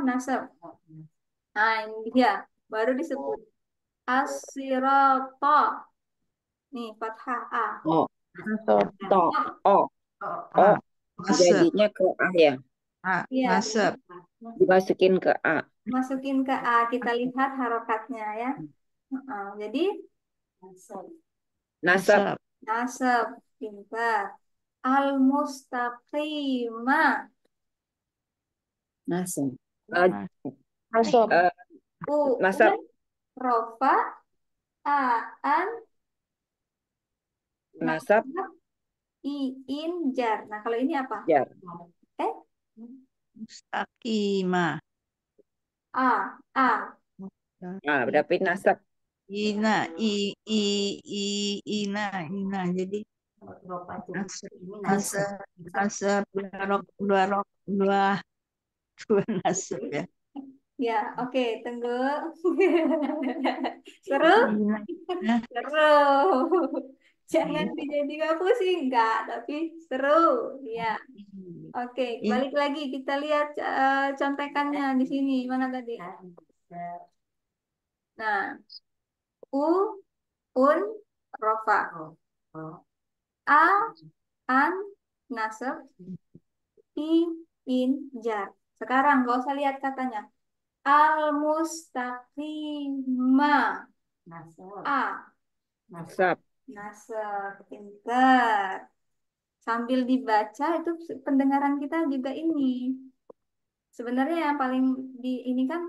Nasab. Nah, ini dia. Baru disebut. As-sirata. Nih, fathah A. o, Nasab. to, o, o, Nasab. jadinya ke a ya, Iya, Nasab. dimasukin ke a. masukin ke A. Kita lihat harokatnya ya. Jadi, Nasab, nasab. Pintar. Al-mustaqimah. Nasab. Nasab. nasab, Rofa. Aan. nasab, Iin jar. Nah, kalau ini apa? jar, Mustaqimah. A. A. berarti nasab, ina, i, ina, ina. Jadi nasab, nasab, nasab, dua rok, dua, dua nasab ya. Ya, oke, tunggu. Seru? Ina, ina. Seru. Jangan dijadikan pusing, enggak, tapi seru. Ya, oke, Ina. balik lagi kita lihat contekannya di sini. Mana tadi? Nah, u, un, rofa. A, an, nasab, i, in, jar. Sekarang gak usah lihat katanya. Al-mustaqima. A, Nasab. nasab. Pinter. Sambil dibaca itu pendengaran kita juga ini. Sebenarnya yang paling di ini kan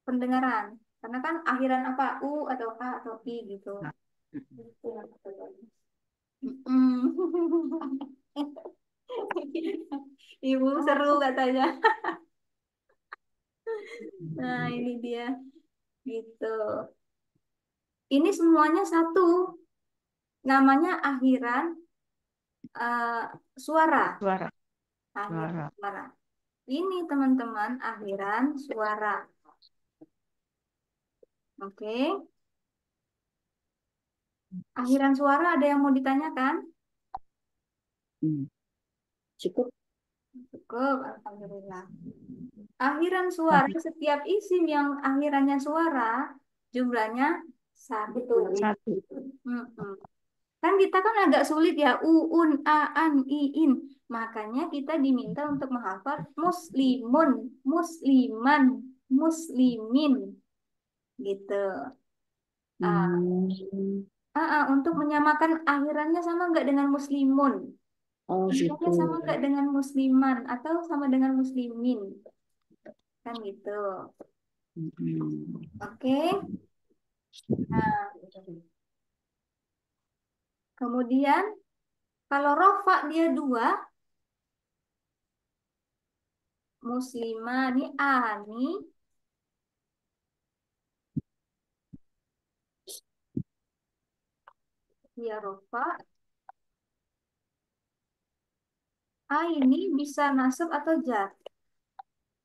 pendengaran. Karena kan akhiran apa? U atau A atau I gitu. Mm. Ibu seru katanya. Nah, ini dia. Gitu. Ini semuanya satu. Namanya akhiran suara. Suara, Akhiran suara. suara. Ini teman-teman akhiran suara. Oke. Akhiran suara ada yang mau ditanyakan? Cukup. Cukup, alhamdulillah. Akhiran suara, setiap isim yang akhirannya suara, jumlahnya satu. Satu. Mm-mm. Kan kita kan agak sulit ya, uun, aan, iin. Makanya kita diminta untuk menghafal muslimun, musliman, muslimin. Gitu. Ah, untuk menyamakan akhirannya sama nggak dengan muslimun? Oh gitu. Misalnya sama nggak dengan musliman atau sama dengan muslimin? Kan gitu. Oke. Nah, kemudian kalau rofa dia dua, muslimah ini ani, dia rofa. A ini bisa nasab atau jar.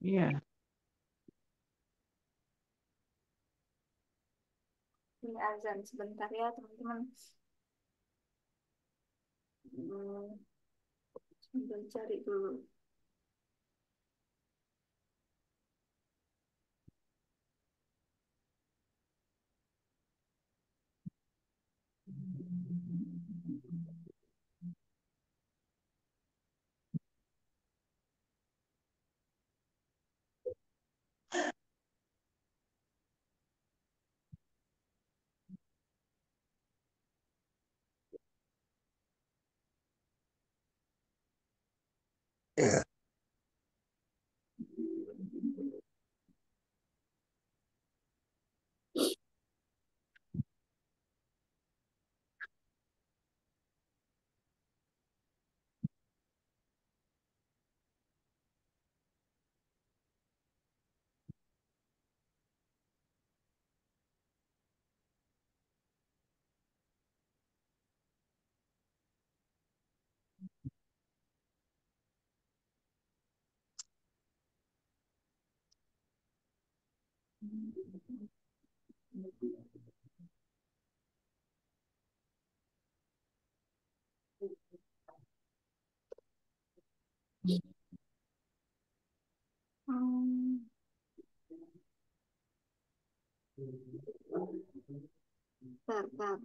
Iya. Ini azan sebentar ya teman-teman. Sambil cari dulu. Hmm, bentar, bentar.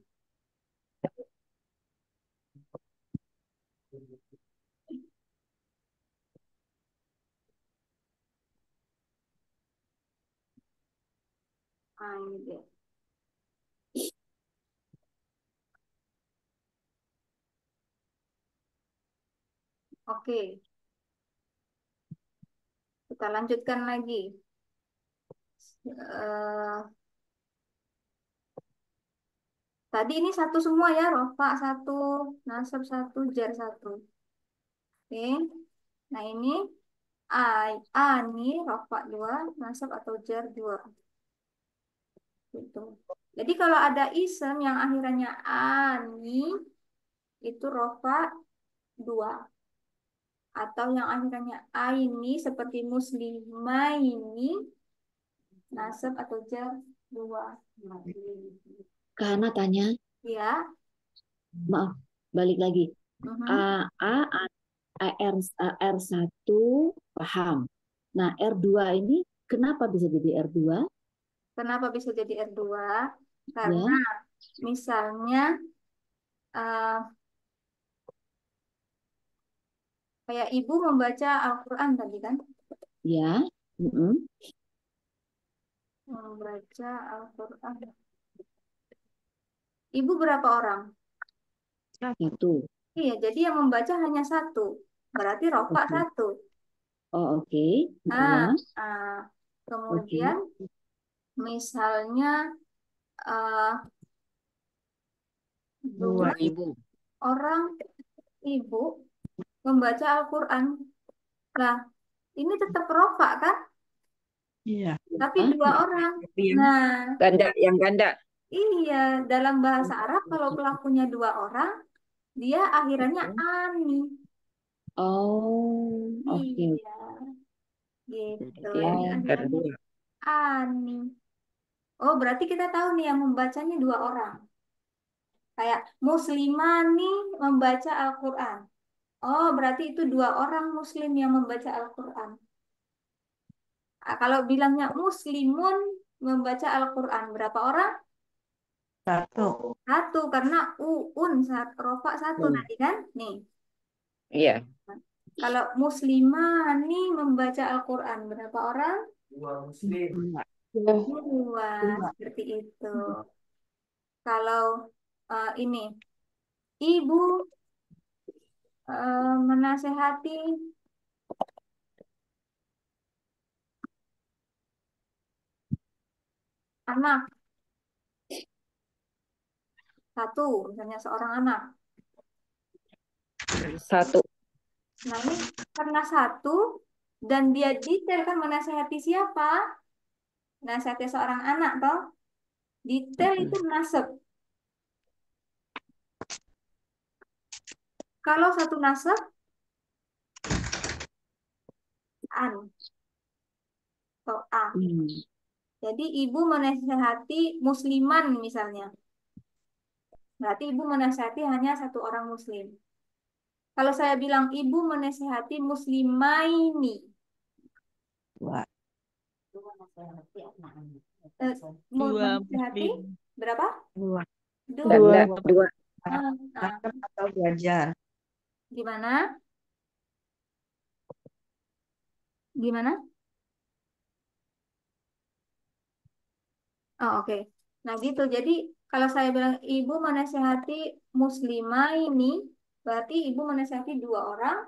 Ini dia. Oke, kita lanjutkan lagi. Eh, tadi ini satu semua ya, rofa satu, nasab satu, jar satu. Oke, nah ini A, A ini rofa dua, nasab atau jar dua. Gitu. Jadi kalau ada isem yang akhirannya ani, itu rofa 2. Atau yang akhirannya aini seperti muslimaini, nasab atau jar 2. Karena tanya, Ya. maaf, balik lagi. Mhm. R1 paham. Nah, R2 ini kenapa bisa jadi R2? Kenapa bisa jadi R2? Karena Ya, misalnya eh, kayak ibu membaca Al-Quran tadi kan? ya. Mm-mm. Membaca Al-Quran. Ibu berapa orang? Satu. Iya, jadi yang membaca hanya satu. Berarti rofa Oke. 1. Oh, oke. Nah, Ya, oke. kemudian misalnya eh, 2 Dua ibu. orang ibu membaca Al-Quran. Nah, ini tetap rofa kan? Iya. Tapi Ah, 2 orang. Tapi yang Nah, Ganda. iya, dalam bahasa Arab kalau pelakunya 2 orang, dia akhirannya ani. oh, oke. Iya, gitu. Jadi Dia Oh, akhirannya R2. ani. Oh, berarti kita tahu nih yang membacanya 2 orang. Kayak muslimani membaca Al-Quran. Oh, berarti itu 2 orang muslim yang membaca Al-Quran. Kalau bilangnya muslimun membaca Al-Quran, berapa orang? Satu. 1, karena rofa 1 Hmm. tadi kan? Nih. Iya. Kalau muslimani membaca Al-Quran, berapa orang? 2 muslim. Dua. Ya. 2, seperti itu. Kalau ini, ibu menasehati anak 1, misalnya seorang anak. 1. Nah ini karena 1 dan dia detail kan menasehati siapa? Menasehati seorang anak toh. Detail itu nasab. Kalau 1 nasab, an atau a. hmm. Jadi ibu menasehati musliman misalnya. Berarti ibu menasehati hanya 1 orang muslim. Kalau saya bilang ibu menasehati muslimaini, Dua. eh, Dua menasehati muslim. berapa? Dua. 2. Ganda. Dua. 2. Nasab atau belajar. Gimana? Gimana? Oh, oke. Nah, gitu. Jadi, kalau saya bilang ibu menasehati muslimah ini, berarti ibu menasehati 2 orang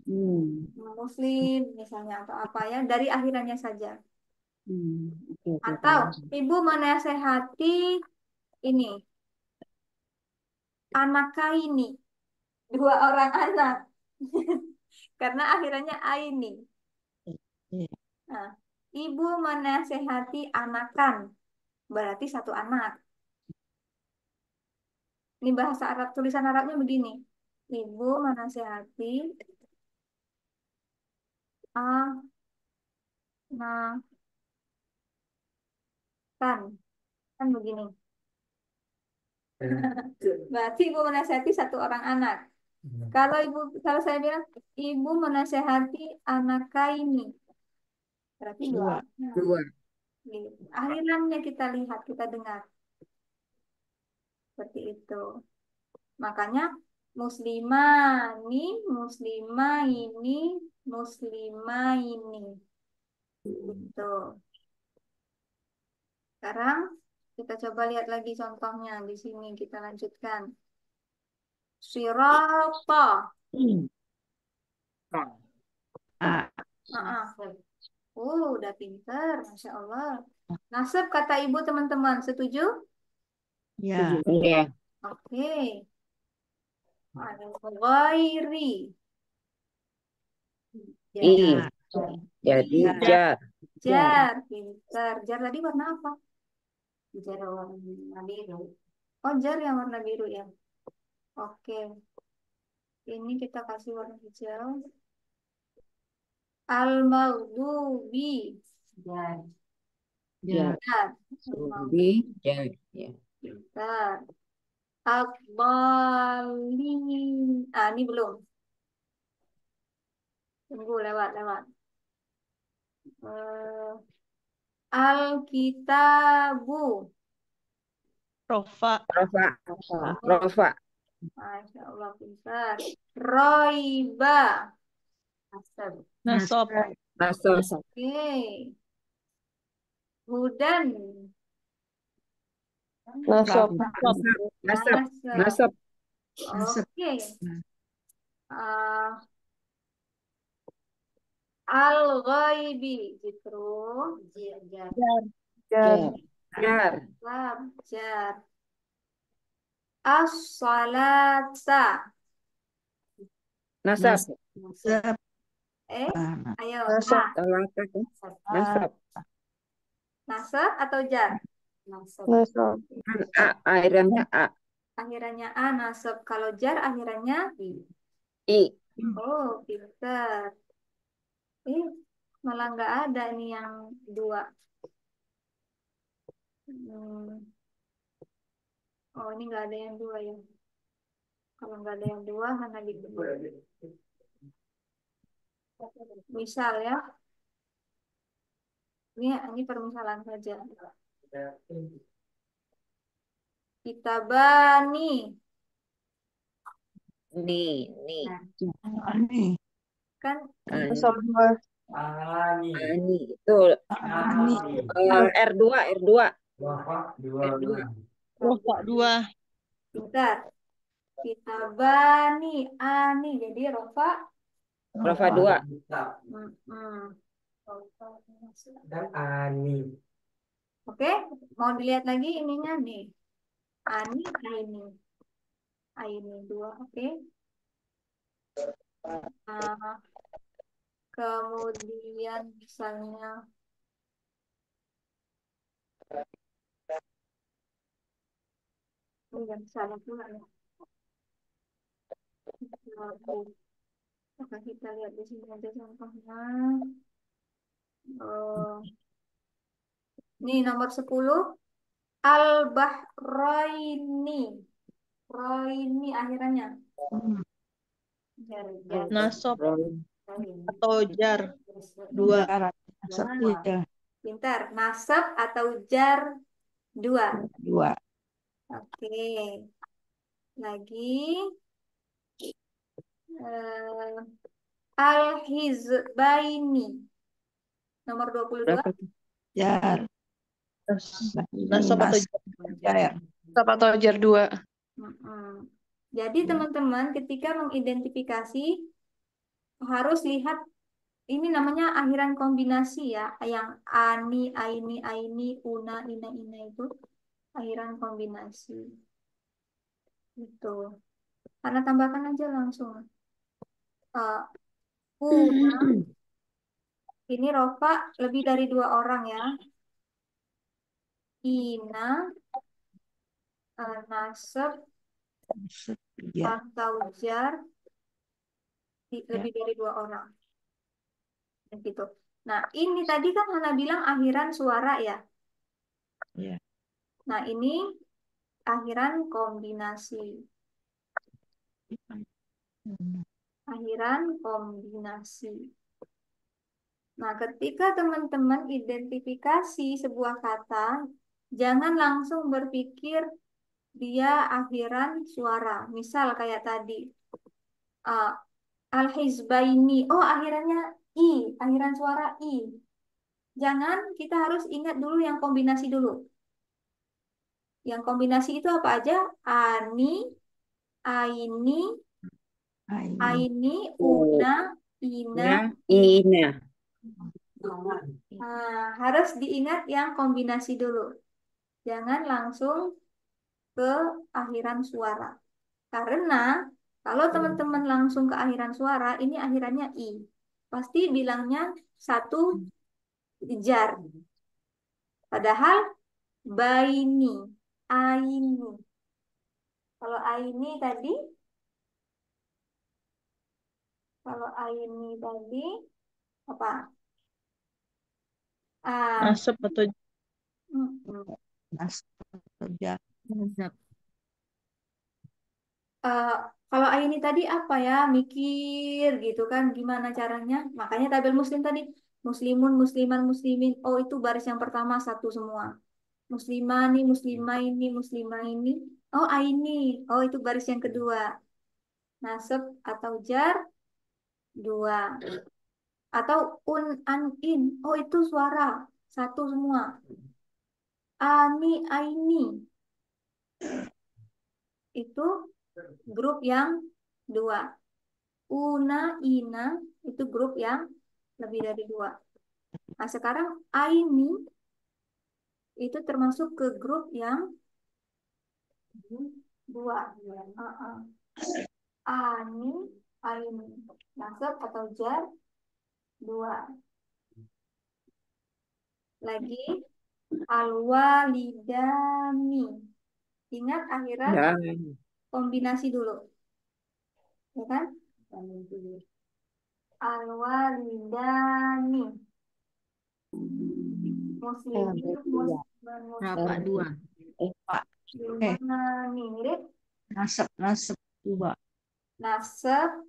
Hmm. muslim, misalnya, atau apa ya, dari akhirannya saja. Oke, oke, Atau paham. ibu menasehati ini, anakaini, 2 orang anak. Karena akhirannya aini. Iya. Nah, ibu menasehati anakan, berarti 1 anak. Ini bahasa Arab, tulisan Arabnya begini. Ibu menasehati anak kan begini. Berarti ibu menasehati 1 orang anak. Kalau saya bilang ibu menasehati anakaini, berarti 2 Dua. anak. 2. Gitu. Akhirannya kita lihat, kita dengar seperti itu. Makanya muslimani, muslimaini, muslimaini. Gitu. Sekarang kita coba lihat lagi contohnya di sini kita lanjutkan. Sirata. A. Udah pinter, Masya Allah. Nasab kata ibu teman-teman, setuju? Ya. Iya. Oke. Ada ghairi. I. Ya. Jadi Ya. jar. Jar, pinter. Jar tadi warna apa? Jar warna biru. Oh, jar yang warna biru ya. Oke. Ini kita kasih warna hijau. Al-maghdubi. Jar. Jar. Jar. Di jar. Ya. Bentar. Akbalin. Ah, ini belum. Tunggu, lewat. Eh, Alkitabu. Rofa. Rofa. Oh, Rofa. Masya Allah, pintar. Roiba. Asal. Nasab. Nasab. Oke. Hudan. Nasab. Nasab. Nasab. Nasab. Nasab. Oke. Ah, al-ghaibi. Zikru. Jar. Jar. Jar. Jar. Jar. As-salata. Nasab. Nasab. Ayo. Nasab. Nasab. Nasab atau jar? Nasab. Nasab. A. Akhirnya A. Akhirannya A, nasab. Kalau jar akhirannya I. I. Oh, pintar. Malah nggak ada nih yang dua. Oh, ini nggak ada yang dua ya. Kalau nggak ada yang dua, Hana bikin. Misal ya. Ini permisalan saja. Kita bani. Ni. Ani. Kan Nasab 2. Ani. Ani. Itu Ani. R2. Bapak dua. Rofa 2. pintar. Kita bani. Ani. Jadi Rofa. Rofa 2. Dan Ani. Oke, mau dilihat lagi ininya nih. Ani, Aini. Aini 2, oke. Kemudian misalnya ini yang salah pula ya. Oke, kita lihat di sini aja contohnya. Ini nomor 10. Al-Bahraini. Roini akhirannya. Nasab atau jar. 2. Nasab. Iya. Pintar. Nasab atau jar 2. 2. Oke. Lagi. Al-Hizbaini. Nomor 22. Berapa tuh? Jar. Nasab atau jar. Nasab atau jar 2. Jadi teman-teman ketika mengidentifikasi harus lihat ini namanya akhiran kombinasi ya, yang ani, aini, una, ina itu akhiran kombinasi. Itu. Karena tambahkan aja langsung. Una. Ini Rofa lebih dari 2 orang ya. Ina, nasab atau jar lebih dari 2 orang. Gitu. Nah, ini tadi kan Hana bilang akhiran suara ya. Iya. Nah, ini akhiran kombinasi. Akhiran kombinasi. Nah, ketika teman-teman identifikasi sebuah kata, jangan langsung berpikir dia akhiran suara. Misal kayak tadi, al-hizbaini. Oh, akhirannya I, akhiran suara I. Jangan, kita harus ingat dulu yang kombinasi dulu. Yang kombinasi itu apa aja? Ani, aini, una, ina. Ina. Harus diingat yang kombinasi dulu. Jangan langsung ke akhiran suara. Karena kalau teman-teman langsung ke akhiran suara, ini akhirannya I. Pasti bilangnya satu jar. Padahal baini, aini. Kalau aini tadi, kalau aini tadi apa? A. Nasab atau Mm. Nas kerja. Nasab. Eh, kalau aini tadi apa ya? Mikir gitu kan? Gimana caranya? Makanya tabel muslim tadi. Muslimun, musliman, muslimin. Oh, itu baris yang pertama satu semua. Muslimani, muslimaini, muslimaini. Oh, aini. Oh, itu baris yang kedua. Nasab atau jar dua. Atau un, an, in. Oh, itu suara. Satu semua. Ani, aini. Itu grup yang dua. Una, ina. Itu grup yang lebih dari dua. Nah, sekarang aini itu termasuk ke grup yang dua. Ani, aini. Nasab atau jar dua. Lagi alwalidani. Ingat akhiran Dan kombinasi dulu, ya kan? Alwalidani. Muslimin, musliman, Rafa 2. Pak. muslimani. Mirip. Nasab dua. Nasab,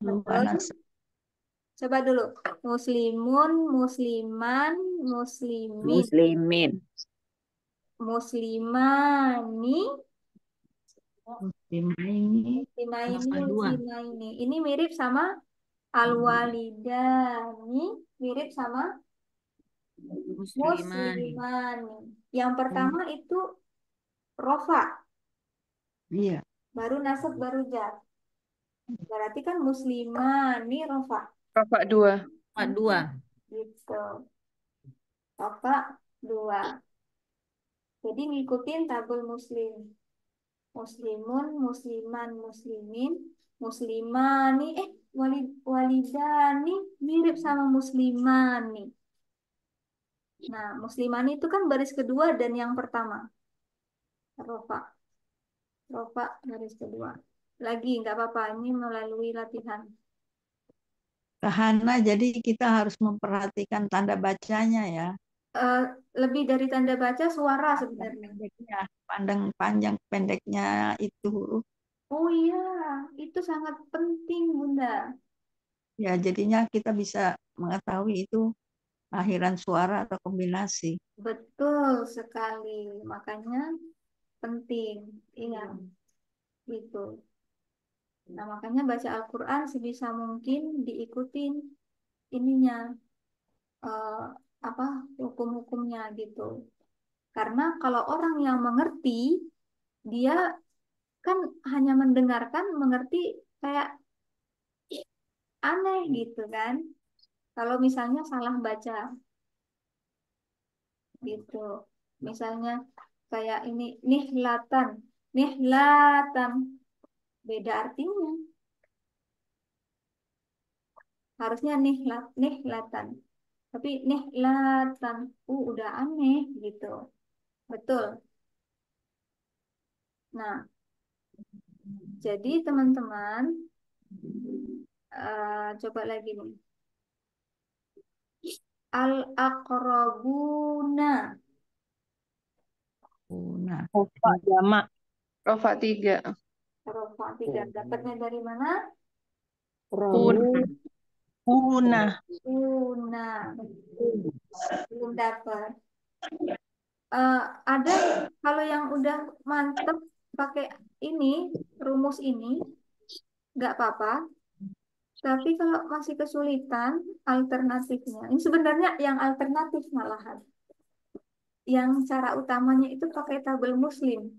Dua betul. nasab. Coba dulu. Muslimun, musliman, muslimin. muslimin. Muslimani, Muslimaini. muslimaini, Rafa 2. muslimaini. Ini mirip sama alwalidani, mirip sama Musliman. muslimani. Yang pertama itu rofa, Iya. baru nasab, baru jar. Berarti kan muslimani rofa. Bapak 2. Rafa 2. Gitu. Rofa dua. Jadi ngikutin tabel muslim. Muslimun, musliman, muslimin, muslimani, walidani mirip sama muslimani. Nah, muslimani itu kan baris kedua dan yang pertama. Rofa, rofa baris kedua. Lagi nggak apa-apa, ini melalui latihan. Kahana, jadi kita harus memperhatikan tanda bacanya ya. Eh, lebih dari tanda baca suara sebenarnya. Pendeknya, panjang pendeknya itu huruf. Oh iya, itu sangat penting, Bunda. Ya, jadinya kita bisa mengetahui itu akhiran suara atau kombinasi. Betul sekali, makanya penting. Iya, gitu. Nah, makanya baca Al-Quran sebisa mungkin diikutin ininya, eh, apa hukum-hukumnya gitu. Karena kalau orang yang mengerti, dia kan hanya mendengarkan, mengerti kayak aneh gitu kan. Kalau misalnya salah baca gitu. Misalnya kayak ini nihlatan, nihlatan beda artinya. Harusnya nihlatan. Tapi nihlatan, udah aneh gitu. Betul. Nah, jadi teman-teman, coba lagi nih. Al-aqrabuna. Nah, Bapak jamak. Rofa 3. Rofa 3. Dapatnya dari mana? Una. Una. Belum dapat. Ada kalau yang udah mantep pakai ini, rumus ini, nggak apa-apa. Tapi kalau masih kesulitan, alternatifnya. Ini sebenarnya yang alternatif malahan. Yang cara utamanya itu pakai tabel muslim.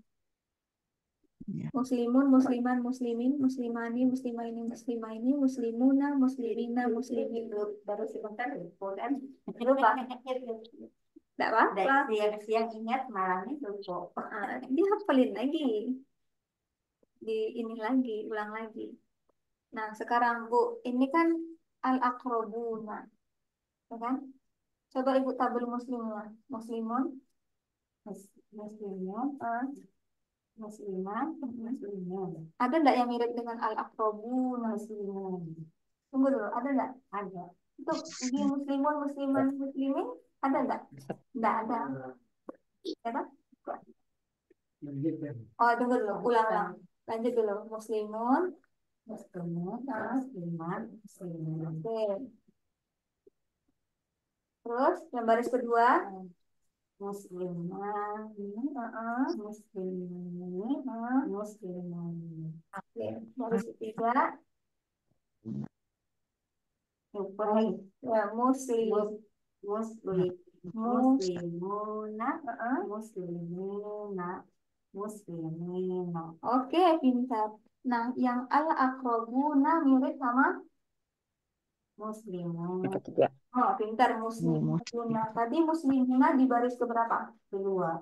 ya. Muslimun, musliman, muslimin, muslimani, muslimaini, muslimaini, muslimuna, muslimina, muslimin. Baru sebentar, kan? Lupa. Tidak apa-apa. Siang ingat, malamnya lupa. Dia hafalin lagi. Di ini lagi, ulang lagi. Nah, sekarang Bu, ini kan al-aqrabuna, ya kan? Coba Ibu tabel muslimnya. Muslimun, Muslimun, musliman, muslimun. Ada enggak yang mirip dengan al-aqrabun, muslimun? Tunggu dulu, ada enggak? Ada. Itu di muslimun, musliman, muslimin ada enggak? Enggak ada. Ya kan? Oh, tunggu dulu, ulang-ulang. Lanjut dulu. Muslimun, muslimun, musliman, muslimin. Oke. Terus yang baris kedua, muslimah, muslimin, musliman. Oke. Baris ketiga, lupa lagi. Ya, muslim, muslim, muslimuna, muslimina, muslimina. Oke, pintar. Nah, yang al-aqrabuna mirip sama muslimun. Yang ketiga. Oh, pintar muslimuna. Tadi muslimuna di baris keberapa? Kedua.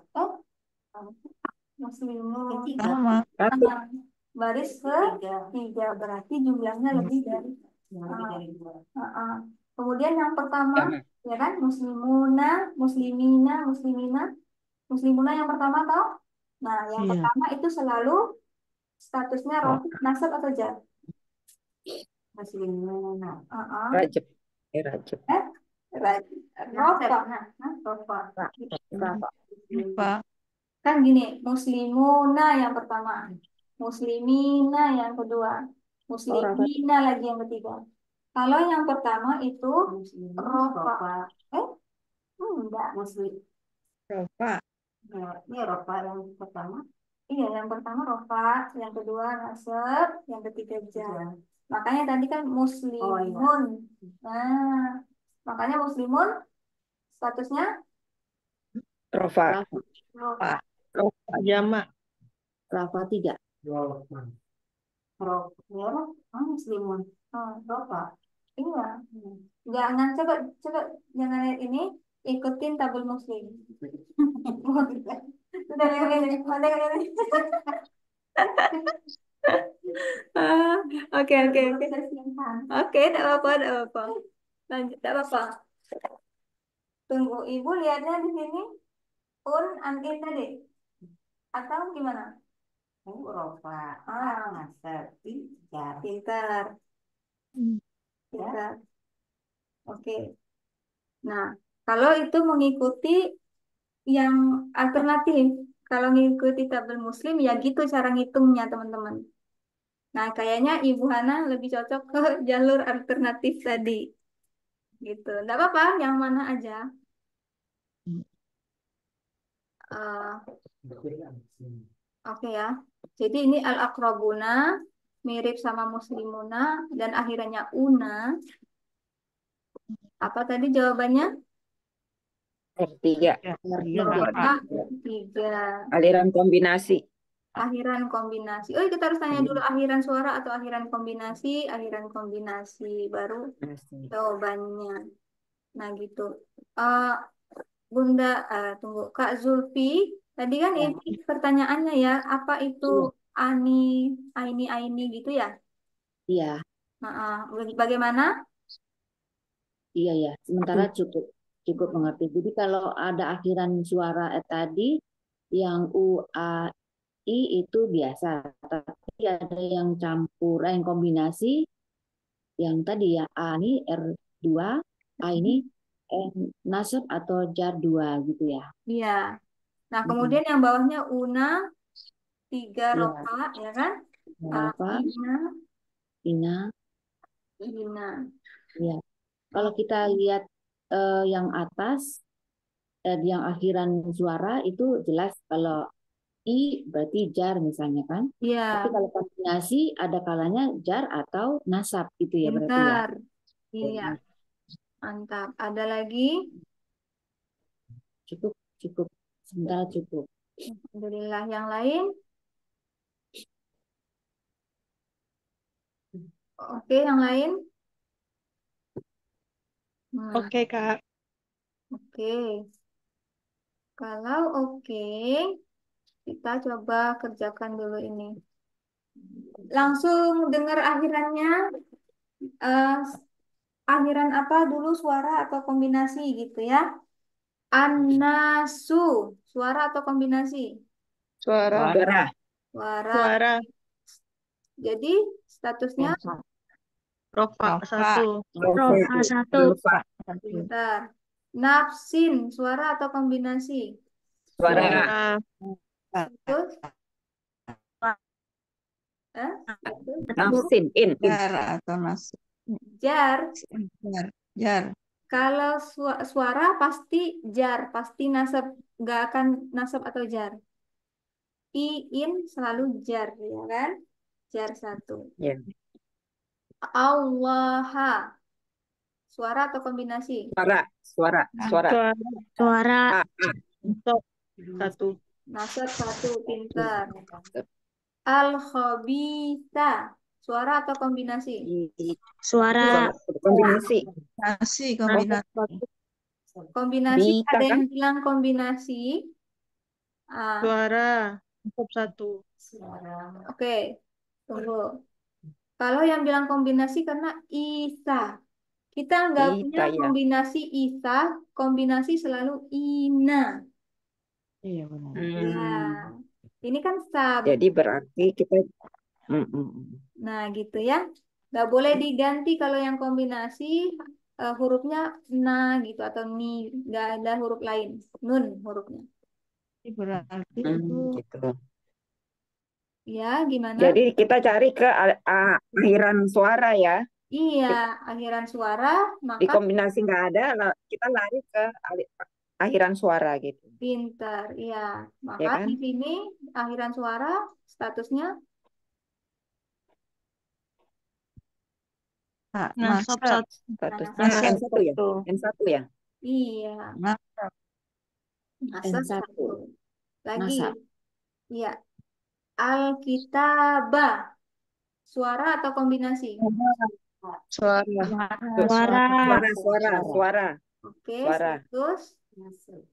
Muslimun. Sama. Nah, baris ketiga. Berarti jumlahnya lebih dari dua. Kemudian yang pertama, ya kan? Muslimuna, muslimina, muslimina. Muslimuna yang pertama tahu? Nah, yang Iya. pertama itu selalu statusnya rafi, nasab atau jar? Muslimuna. Rajab. Rajab. Rofa. Lupa. Kan gini, muslimuna yang pertama, muslimina yang kedua, muslimina lagi yang ketiga. Kalau yang pertama itu rofa. Enggak. Rofa. Ini rofa yang pertama. Iya, yang pertama rofa, yang kedua nasab, yang ketiga jar. Makanya tadi kan muslimun. Nah, makanya muslimun statusnya Rofa. rofa. Rofa jamak. Rafa 3. Muslimun. Rofa. Iya. Jangan coba jangan lihat ini, ikutin tabel muslim. Sudah lihat ini, ada ini. Oke. Oke, tidak apa-apa, tidak apa-apa. Lanjut, tidak apa-apa. Tunggu, ibu lihatnya di sini an-in tadi atau gimana? Rofa, nasab, jar. Pintar. Pintar. Oke. Nah, kalau itu mengikuti yang alternatif, kalau mengikuti tabel muslim ya gitu cara ngitungnya teman-teman. Nah, kayaknya Ibu Hana lebih cocok ke jalur alternatif tadi. Gitu. Enggak apa-apa, yang mana aja. Oke ya. Jadi ini al-aqrabuna mirip sama muslimuna dan akhirannya una. Apa tadi jawabannya? R3. Tiga. Aliran kombinasi. Akhiran kombinasi. Oh, kita harus tanya dulu akhiran suara atau akhiran kombinasi. Akhiran kombinasi baru jawabannya. Nah gitu. Bunda, tunggu. Kak Zulfi, tadi kan ini pertanyaannya ya, apa itu ani, aini gitu ya? Iya, Bagaimana? iya ya. Sementara cukup mengerti. Jadi kalau ada akhiran suara tadi yang u, a, i itu biasa. Tapi ada yang campur, yang kombinasi, yang tadi ya a ini R2, a ini nasab atau jar 2 gitu ya. Iya. Nah, kemudian yang bawahnya una, 3 Iya. roka, ya kan? Rofa, ina. Ya. Kalau kita lihat yang atas, yang akhiran suara itu jelas kalau i berarti jar misalnya kan. Iya. Tapi kalau kombinasi ada kalanya jar atau nasab itu ya berarti ya. Bentar. Iya. Mantap. Ada lagi? Cukup. Sebentar cukup. Alhamdulillah. Yang lain? Oke, yang lain? Oke, Kak. Oke. Kalau oke, kita coba kerjakan dulu ini. Langsung dengar akhirannya. Akhiran apa dulu suara atau kombinasi gitu ya. An-nasu. Suara atau kombinasi? Suara. Suara. Suara. Suara. Jadi statusnya Rofa Rofa. satu. Rofa satu. Rofa. pintar. Nafsin, suara atau kombinasi? Suara. Suara. Terus? Terus? Nafsin, in. Jar atau nasib. Jar. Jar. Jar. Kalau suara pasti jar, pasti nasab, nggak akan nasab atau jar. In selalu jar, ya kan? Jar satu. Ya. Allah, suara atau kombinasi? Suara, suara, suara. Suara. Suara. A, Stop. Satu. Nasab satu, pintar. Al-khabitha, suara atau kombinasi? Suara. Kombinasi. Nasi kombinasi. Kombinasi, Bita ada kan? yang bilang kombinasi. Suara. Stop satu. Oke, tunggu. Kalau yang bilang kombinasi karena isa. Kita nggak punya Ita, ya. kombinasi isa, kombinasi selalu ina. Iya benar. Ya, ini kan sab. Jadi berarti kita Nah, gitu ya. Nggak boleh diganti kalau yang kombinasi hurufnya na gitu atau ni. Nggak ada huruf lain. Nun hurufnya. Ini berarti itu gitu. Ya, gimana? Jadi kita cari ke akhiran suara ya. Iya, akhiran suara, Di maka kombinasi nggak ada, kita lari ke akhiran suara gitu. pintar. Iya, Ya maka kan? di sini akhiran suara statusnya Nasab nasab. satu. Statusnya nasab. N1 ya? N1 ya? Iya, Nasab. nasab N1. satu. Lagi, Nasab. iya. Alkitabah, suara atau kombinasi? Suara. Suara. Suara. Oke, Suara. status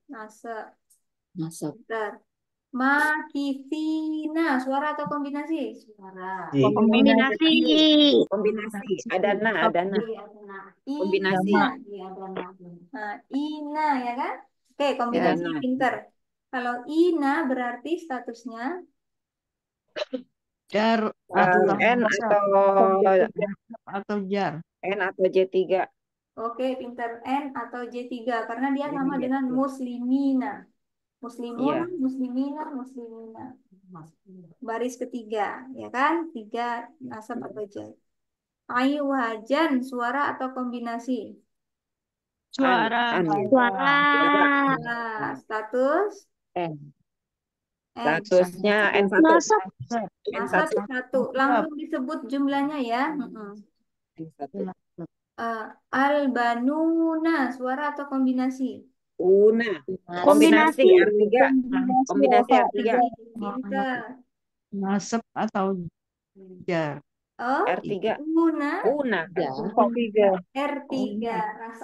nasab. Nasab. Bentar. Makisina, suara atau kombinasi? Suara. Kombinasi. Kombinasi. Ada na. Kombinasi. Nah, ina ya kan? Oke, kombinasi Ina. pinter. Kalau ina berarti statusnya Jar N atau jar. N atau J3. oke, pinter N atau J3 karena dia sama Iya, dengan betul. muslimina. Muslimun, Iya. muslimina. Baris ketiga, ya kan? 3 nasab atau jar. Wajan, suara atau kombinasi? Suara. Suara. Nah, status N. N. Statusnya N1. Nasab. Nasab N1. 1. Langsung disebut jumlahnya ya. N1. Al-banuna, suara atau kombinasi? Una. Kombinasi. R3. Kombinasi R3. Pintar. Nasab atau jar. Oh, R3. una. Una. R3.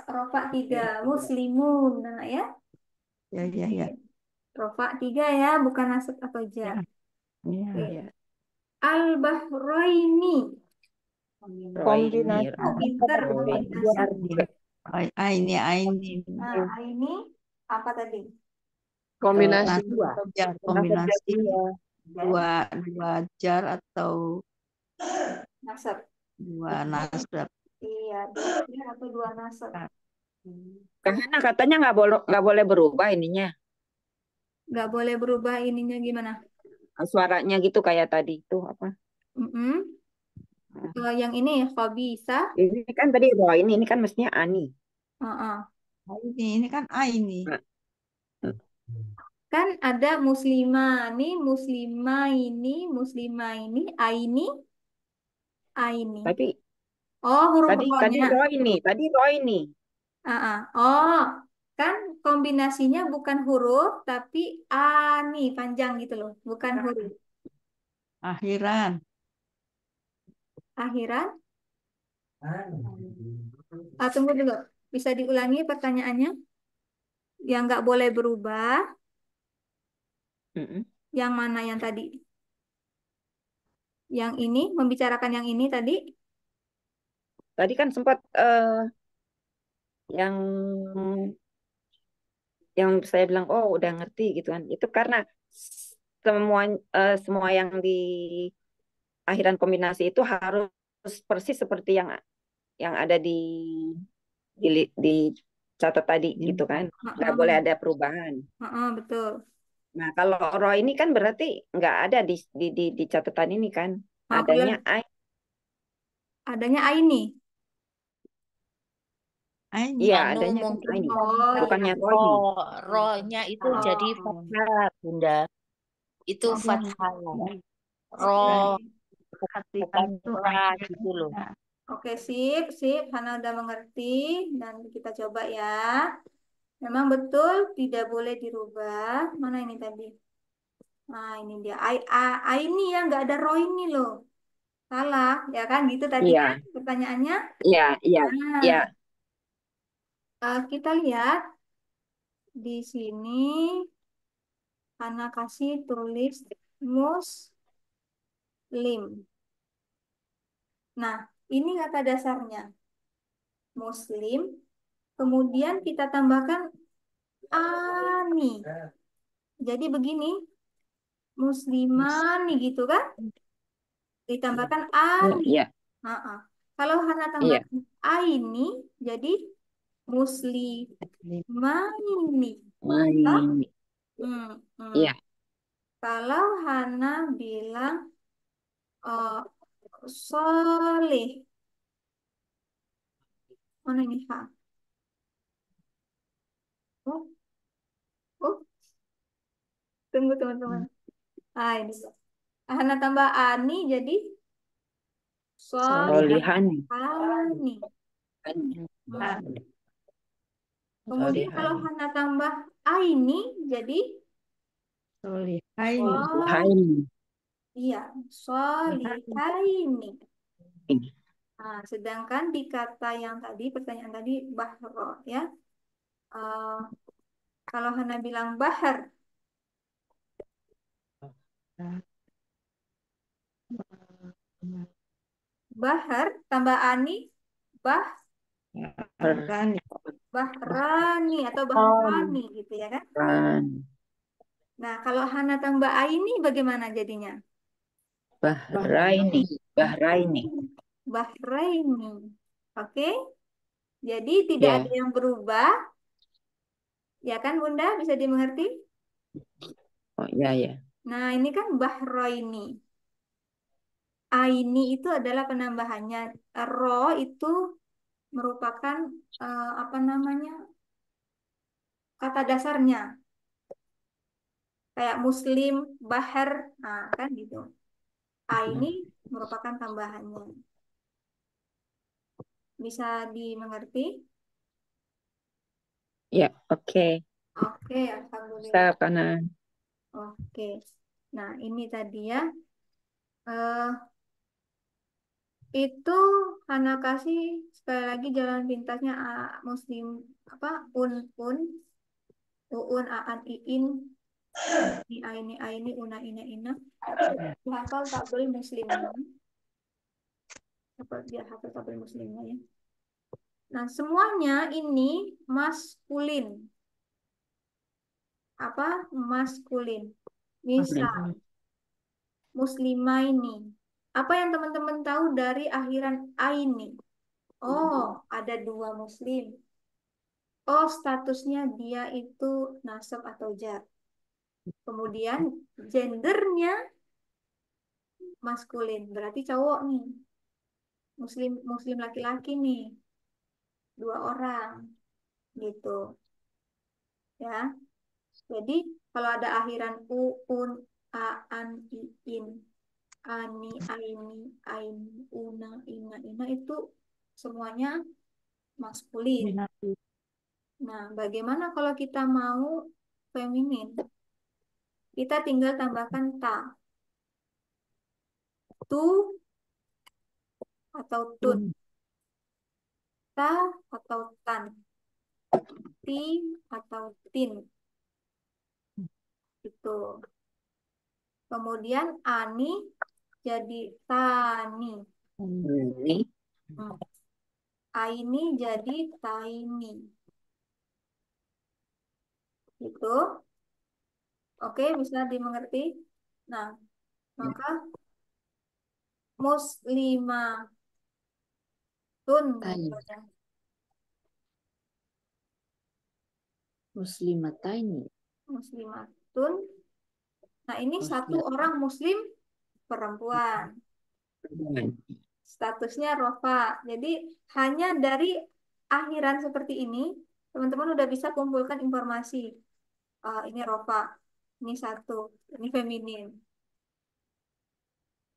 Rofa 3. Muslimuna ya. Ya. Rofa 3 ya, bukan nasab atau jar. Iya. Oke. Al-bahraini. Kombinasi. Oh, pintar kombinasi. Ini. Nah, ini apa tadi? Kombinasi. Jar kombinasi dua jar atau Nasab. dua nasab. Iya, 2 jar atau 2 nasab. Karena katanya nggak boleh berubah ininya. Nggak boleh berubah ininya gimana? Suaranya gitu kayak tadi itu apa? Yang ini khabisa. Ini kan tadi ini kan mestinya ani. Ini kan ini. Kan ada muslimani, muslimaini, aini. Tapi Oh, huruf tadi ro-nya. ini. Oh, kan kombinasinya bukan huruf tapi ani panjang gitu loh, bukan huruf. Akhiran. Tunggu dulu. Bisa diulangi pertanyaannya? Yang nggak boleh berubah. Yang mana yang tadi? Yang ini, membicarakan yang ini tadi? Tadi kan sempat yang yang saya bilang oh udah ngerti gitu kan. Itu karena semua semua yang di akhiran kombinasi itu harus persis seperti yang ada di catat tadi gitu kan. Nggak boleh ada perubahan. Betul. Nah, kalau roh ini kan berarti nggak ada di catatan ini kan. Adanya I. Adanya ini. Iya, Anu adanya kan mungkin ini. Oh, Bukannya iya. roh ini. rohnya itu jadi Oh, fathah, Bunda. Itu oke. fathah. Oke. Roh Perhatikan bukan tuh ra akhirnya. gitu loh. Oke, sip, sip. Hana udah mengerti. Dan kita coba ya. Memang betul tidak boleh dirubah. Mana ini tadi? Nah, ini dia. I ini ya, nggak ada roh ini loh. Salah, ya kan? Gitu tadi Iya, kan pertanyaannya. iya, iya, Nah, iya. kita lihat di sini. Hana kasih tulis muslim. Nah, ini kata dasarnya. Muslim. Kemudian kita tambahkan ani. Jadi begini, muslimani gitu kan? Ditambahkan Iya, ani. iya, Ha-ha. Kalau Hana iya. tambahkan aini, jadi muslimani. Hah? Main. Hmm, hmm. Iya, Kalau Hana bilang soleh, mana ini ha? Oh, oh, tunggu teman-teman. Ini. Hana tambah ani jadi solihan. solihani. Hmm. Kemudian kalau Solihan. Hana tambah aini jadi Solihaini. sol, Solihain. iya, solihaini. Nah, sedangkan di kata yang tadi, pertanyaan tadi bahro ya. Eh, kalau Hana bilang bahar, bahar tambah ani, bah, Bahrani. bahrani atau bahrani gitu ya kan? Bahran. Nah, kalau Hana tambah aini bagaimana jadinya? Bahraini. Bahraini. Bahraini. Oke? Jadi tidak ada Ya, yang berubah, ya kan Bunda? Bisa dimengerti? oh ya ya. Nah, ini kan Bahraini. Aini itu adalah penambahannya. Ro itu merupakan apa namanya? Kata dasarnya. Kayak Muslim, Bahar, nah kan gitu. Aini merupakan tambahannya. Bisa dimengerti? Ya, oke. Oke, Bisa alhamdulillah. karena Oke. Nah, ini tadi ya. Eh, itu Hana kasih sekali lagi jalan pintasnya Muslim apa un uun aan iin ini aini una ina ina hafal tabel muslimnya hafal dia hafal tabel muslimnya ya. Nah, semuanya ini maskulin. Apa maskulin? Misal muslimaini. Apa yang teman-teman tahu dari akhiran aini? Oh, ada dua muslim. Oh, statusnya dia itu nasab atau jar. Kemudian gendernya maskulin, berarti cowok nih. Muslim muslim laki-laki nih, dua orang gitu ya. Jadi kalau ada akhiran u, un, a, an, I, in, ani, aini, ain, una, ina itu semuanya maskulin. Nah, bagaimana kalau kita mau feminin? Kita tinggal tambahkan ta, tu atau tun, ta atau tan, ti atau tin. Itu. Kemudian ani jadi tani. ini Hmm. Aini jadi taini. Itu. Oke, bisa dimengerti. Nah, maka muslimatun Tain. misalnya. Muslimataini. Muslimatun. Nah, ini satu Muslim. orang muslim perempuan. Statusnya rofa. Jadi hanya dari akhiran seperti ini, teman-teman udah bisa kumpulkan informasi. Ini rofa, ini satu, ini feminin.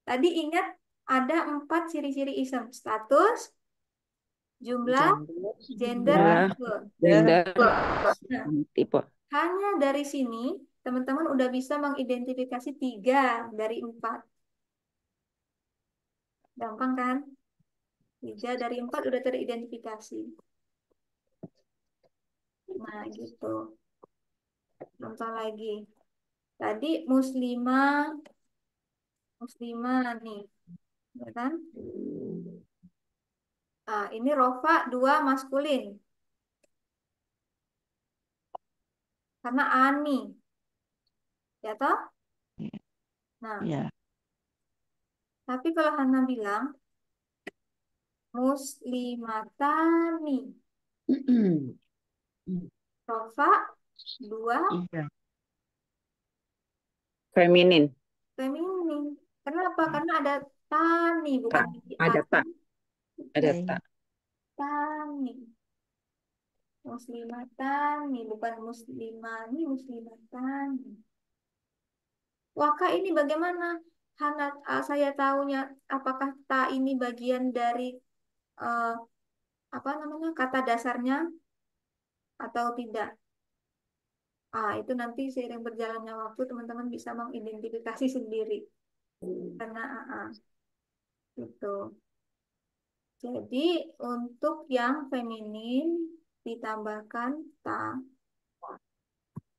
Tadi ingat ada 4 ciri-ciri isem. Status, jumlah, gender, Jumlah, tipe. gender, Nah, tipe. hanya dari sini, teman-teman udah bisa mengidentifikasi 3 dari 4. Gampang kan? 3 dari 4 udah teridentifikasi. Nah, gitu. Contoh lagi. Tadi muslimah nih, ya kan? Ini rofa 2 maskulin. Karena ani. Ya toh? Nah, Ya. tapi kalau Hana bilang muslimatani. Rofa 2 Iya. Feminin. feminin. Kenapa? Karena ada tani, bukan Ada tak. Ada Baik. tak. tani. Muslimatani, bukan muslimani, muslimatani. Waka ini bagaimana? Hana, saya tahunya apakah ta ini bagian dari eh, apa namanya kata dasarnya atau tidak? Itu nanti seiring berjalannya waktu teman-teman bisa mengidentifikasi sendiri. Karena itu. Jadi untuk yang feminin ditambahkan ta.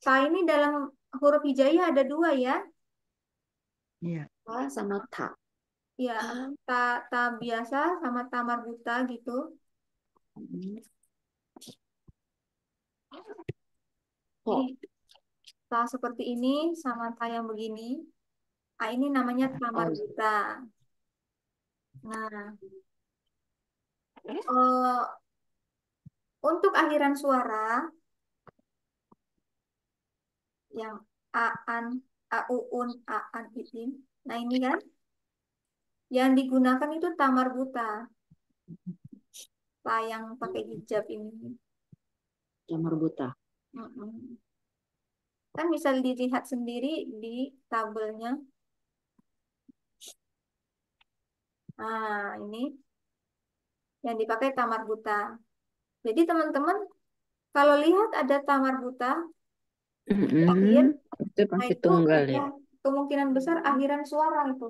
Ta ini dalam huruf hijaiyah ada 2 ya. Iya. Ta sama ta. Ya, ta biasa sama ta marbuta gitu. Ini ta seperti ini sama ta yang begini. Ini namanya ta marbuta. Nah, untuk akhiran suara yang aan, auun, aan, iin. Nah, ini kan yang digunakan itu ta marbuta. Ta yang pakai hijab ini. Ta marbuta. Kan bisa dilihat sendiri di tabelnya. Ini yang dipakai ta marbuta. Jadi teman-teman kalau lihat ada ta marbuta akhir, Itu nah pasti itu tunggal ya. kemungkinan besar akhiran suara itu.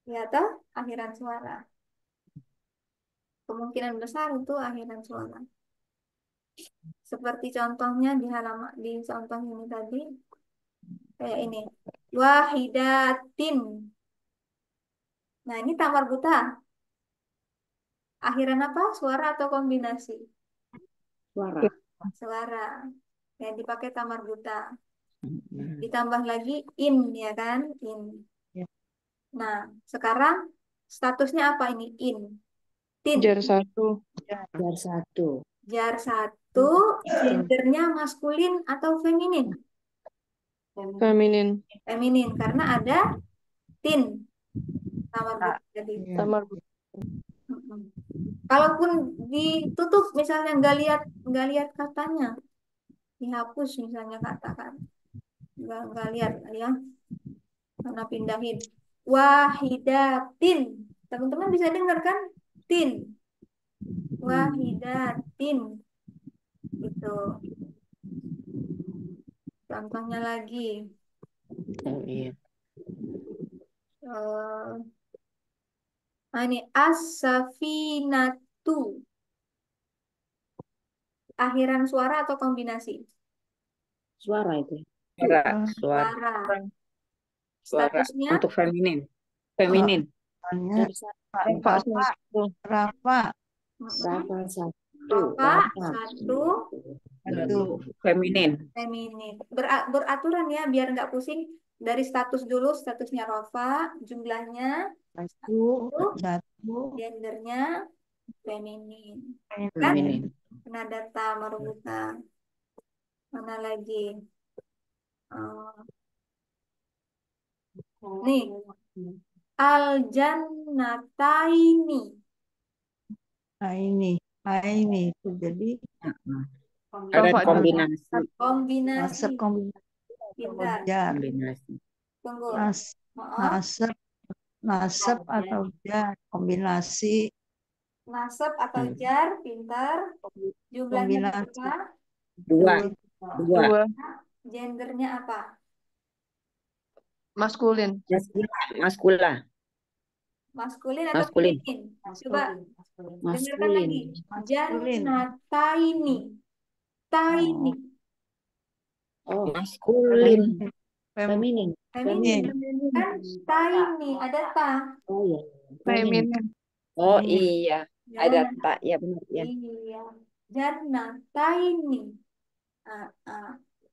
Ya toh, akhiran suara. Kemungkinan besar itu akhiran suara. Seperti contohnya di halaman di contoh ini tadi kayak ini. Wahidatin. Nah, ini ta marbuta. Akhiran apa? Suara atau kombinasi? Suara. Suara. Yang dipakai ta marbuta. Ditambah lagi in, ya kan? In. Ya. Nah, sekarang statusnya apa ini? In. Tin. Jar 1. Jar 1. Jar 1, gendernya maskulin atau feminin? Feminin. Feminin, karena ada tin. Ta marbuta tadi. Ta marbuta. Kalaupun ditutup, misalnya nggak lihat katanya, dihapus misalnya katakan, nggak lihat ya, karena pindahin. Wahidatin, teman-teman bisa dengar kan? Tin, wahidatin, itu. Contohnya lagi. Oh iya. Ini as-safinatu. Akhiran suara atau kombinasi? Suara itu. Suara. Statusnya? Untuk feminin. Feminin. Rafa. Rafa 1. Rofa, Rofa. satu, Satu. Feminin. feminin. Beraturan ya, biar nggak pusing. Dari status dulu, statusnya Rofa, jumlahnya Satu. satu, Satu. gendernya feminin. Kan? Feminin. Kena data marbuta. Mana lagi? Nih, al-jannataini. Ini itu jadi Ada Rofa dulu. kombinasi. Kombinasi. nasab kombinasi Pintar. jar. Kombinasi. Tunggu. Nas, Maaf. nasab atau jar kombinasi Nasab atau jar, pintar. Jumlahnya kombinasi berapa? Dua. Dua. Dua. Gendernya apa? Maskulin. Maskula. Maskula. Maskulin atau Maskulin. feminin? Coba dengarkan Maskulin. lagi. maskulin. Jannataini. Taini. Oh, Maskulin. feminin. Feminin. Kan taini, ada ta. Oh ya, Feminin. Oh iya. Ya. Ada tak. Ya benar. Ya. Iya. Jannataini.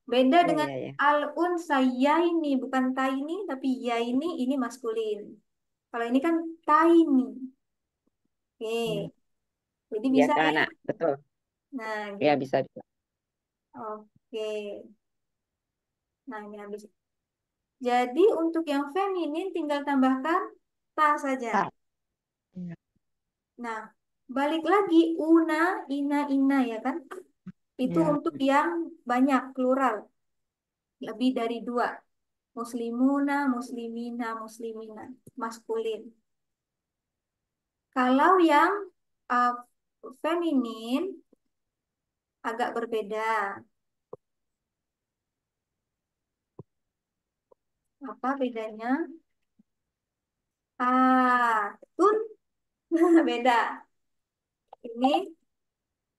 Beda Ya, dengan ya, ya. al-unsayaini, bukan taini, tapi yaini, ini maskulin. Kalau ini kan taini. Oke. Jadi Ya bisa kan, ya? Nak? Betul. Nah, Ya gitu. bisa. Oke. Nah, ini habis. Jadi untuk yang feminin tinggal tambahkan ta saja. Ta. Ya. Nah, balik lagi una, ina ya kan? Itu Ya. untuk yang banyak, plural. Lebih dari 2. Muslimuna, muslimina, muslimina. Maskulin. Kalau yang feminin agak berbeda. Apa bedanya? Tun beda. Ini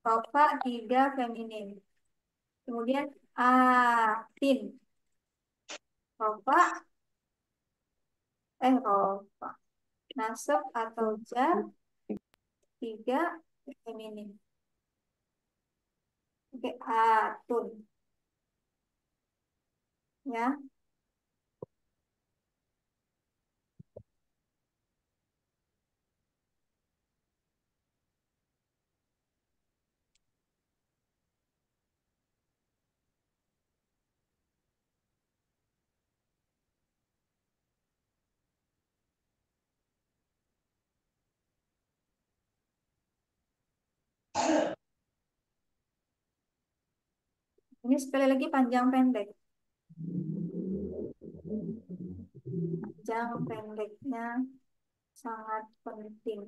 rofa 3 feminin. Kemudian tin. Rofa rofa. Nasab atau jar 3 feminin. Oke, tun. Ya. Ini sekali lagi panjang pendek. Panjang pendeknya sangat penting.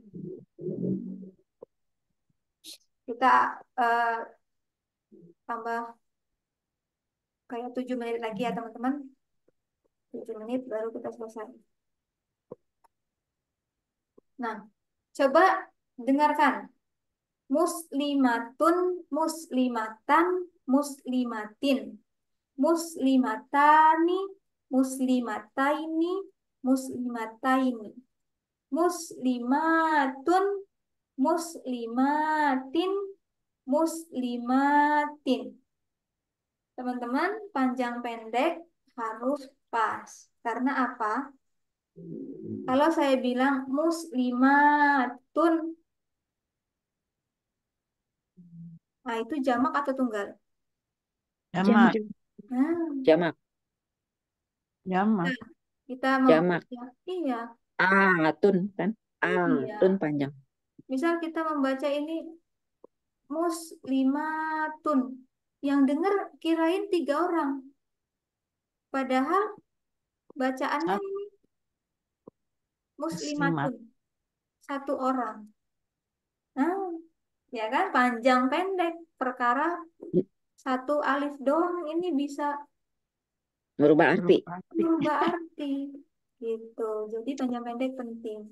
Kita tambah kayak 7 menit lagi ya teman-teman. 7 menit baru kita selesai. Nah, coba dengarkan. Muslimatun, muslimatan, muslimatin. Muslimatani, muslimataini, muslimataini. Muslimatun, muslimatin, muslimatin. Teman-teman, panjang pendek harus pas. Karena apa? Kalau saya bilang muslimatun, nah itu jamak atau tunggal? Jamak. Nah, Jamak. Jamak. kita Jamak. membaca, iya, Tun kan. iya. Tun panjang. Misal kita membaca ini muslimatun, yang dengar kirain 3 orang. Padahal bacaannya Sat- ini Muslimat. muslimatun, 1 orang. Nah, ya kan panjang pendek perkara 1 alif doang ini bisa Merubah arti. berubah arti gitu. Jadi panjang pendek penting.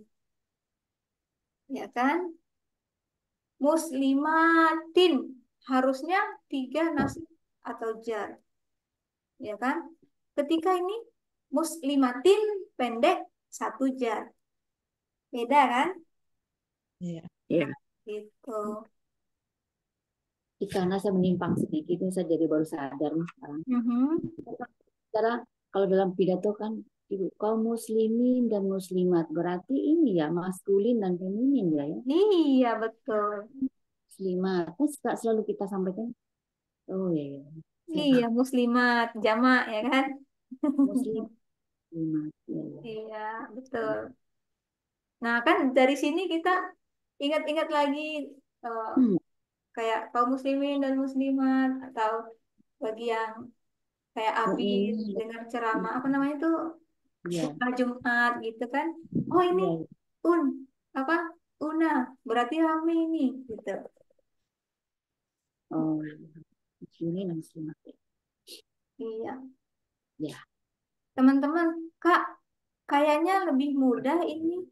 Ya kan? Muslimatin harusnya 3 nasib atau jar. Ya kan? Ketika ini muslimatin pendek 1 jar. Beda kan? Iya. Iya. Gitu. karena saya menyimpang sedikit, ini saya jadi baru sadar nih sekarang. Mhm. Sekarang kalau dalam pidato kan Ibu, kaum muslimin dan muslimat berarti ini ya maskulin dan feminin ya, ya. Iya, betul. Muslimat. Kan selalu kita sampaikan. Oh ya, ya. Iya, muslimat, jamak ya kan? Muslim, muslimat. Ya, ya. Iya, betul. Nah, kan dari sini kita ingat-ingat lagi eh, kayak kaum muslimin dan muslimat atau bagi yang kayak Abid dengar ceramah apa namanya tuh Iya. khutbah Jumat gitu kan. Oh, ini Iya. un apa? Una, berarti rame ini gitu. Oh, muslimin dan muslimat. Iya. Ya. Teman-teman, Kak, kayaknya lebih mudah ini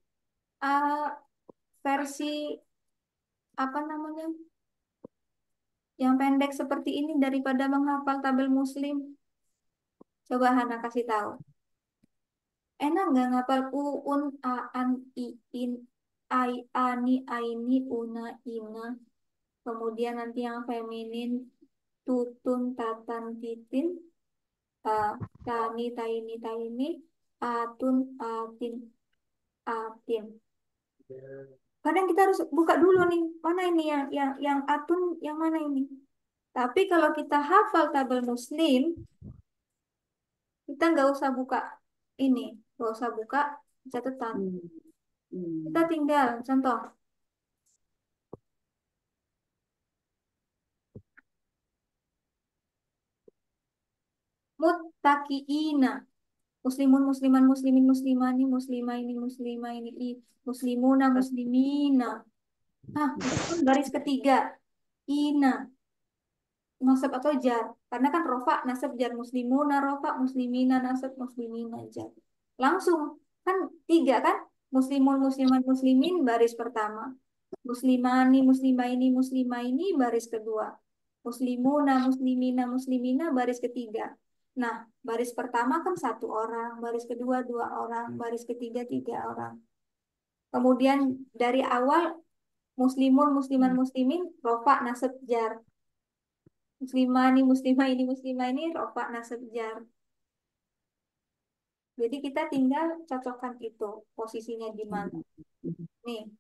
uh, versi apa namanya? Yang pendek seperti ini daripada menghafal tabel muslim. Coba Hana kasih tahu. Enak nggak ngapal un, a, an, i, in, ai, ani, aini, una, ina. Kemudian nanti yang feminin, tutun, tatan, titin, uh, tani, taini, taini, atun, atin, atin. Kadang kita harus buka dulu nih, mana ini yang atun, yang mana ini. Tapi kalau kita hafal tabel muslim, kita nggak usah buka ini, nggak usah buka catatan. Kita tinggal contoh. Muttaqiina. Muslimun, musliman, muslimin, muslimani, muslimaini, muslimaini, muslimuna, muslimina. Nah, itu kan baris ketiga. Ina. Nasab atau jar. Karena kan rofa, nasab, jar. Muslimuna, rofa, muslimina, nasab, muslimina, jar. Langsung. Kan tiga kan? Muslimun, musliman, muslimin, baris pertama. Muslimani, muslimaini, muslimaini, baris kedua. Muslimuna, muslimina, muslimina, baris ketiga. Nah, baris pertama kan satu orang, baris kedua dua orang, baris ketiga tiga orang. Kemudian dari awal muslimun, musliman, muslimin, rofa, nasab, jar. Muslimani, muslimah ini, muslimah ini, rofa, nasab, jar. Jadi kita tinggal cocokkan itu posisinya di mana. Nih,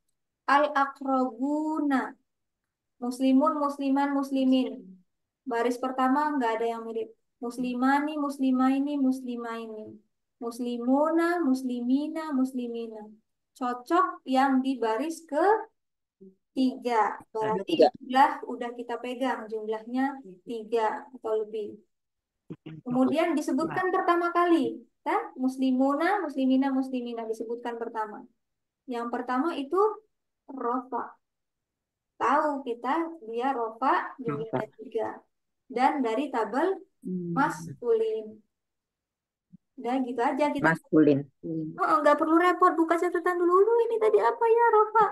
al-aqrabuna. Muslimun, musliman, muslimin. Baris pertama nggak ada yang mirip. Muslimani, muslimaini, muslimaini. Muslimuna, muslimina, muslimina. Cocok yang di baris ke tiga. Berarti jumlah udah kita pegang. Jumlahnya 3 atau lebih. Kemudian disebutkan pertama kali. Kan? Muslimuna, muslimina, muslimina disebutkan pertama. Yang pertama itu rofa. Tahu kita dia rofa jumlahnya 3. Dan dari tabel maskulin. Udah gitu aja kita. Maskulin. Oh, nggak perlu repot buka catatan dulu. Ini tadi apa ya rofa?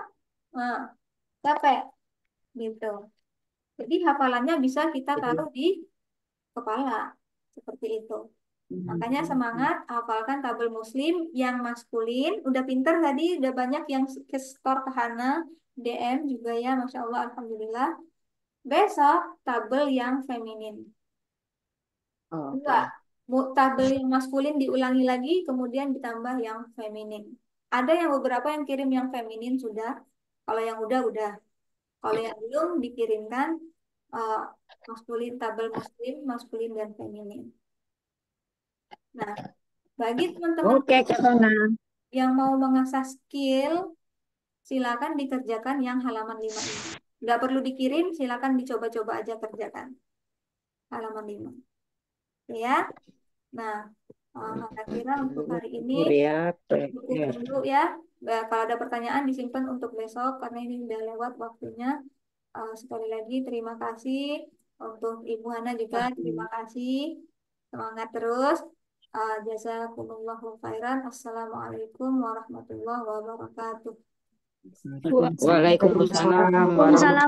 Nah, capek gitu. Jadi hafalannya bisa kita taruh di kepala seperti itu. Makanya semangat hafalkan tabel muslim yang maskulin. Udah pinter tadi, udah banyak yang ke store ke Hana, DM juga ya, Masya Allah, Alhamdulillah. Besok tabel yang feminin. Enggak, tabel yang maskulin diulangi lagi, kemudian ditambah yang feminin. Ada yang beberapa yang kirim yang feminin sudah. Kalau yang udah. Kalau yang belum dikirimkan maskulin, tabel muslim, maskulin dan feminin. Nah, bagi teman-teman yang mau mengasah skill, silakan dikerjakan yang halaman 5 ini. Nggak perlu dikirim, silakan dicoba-coba aja kerjakan. Halaman 5. Ya. Nah, kira untuk hari ini cukup dulu ya. Kalau ada pertanyaan disimpan untuk besok karena ini udah lewat waktunya. Sekali lagi terima kasih untuk Ibu Hana juga, terima kasih. Semangat terus. Jazakumullahu khairan. Assalamualaikum warahmatullahi wabarakatuh. Waalaikumsalam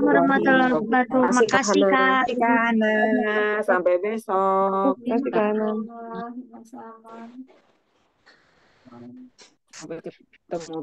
warahmatullahi wabarakatuh. Makasih Kak. Sampai besok. Makasih Kak. Sama. Sampai ketemu.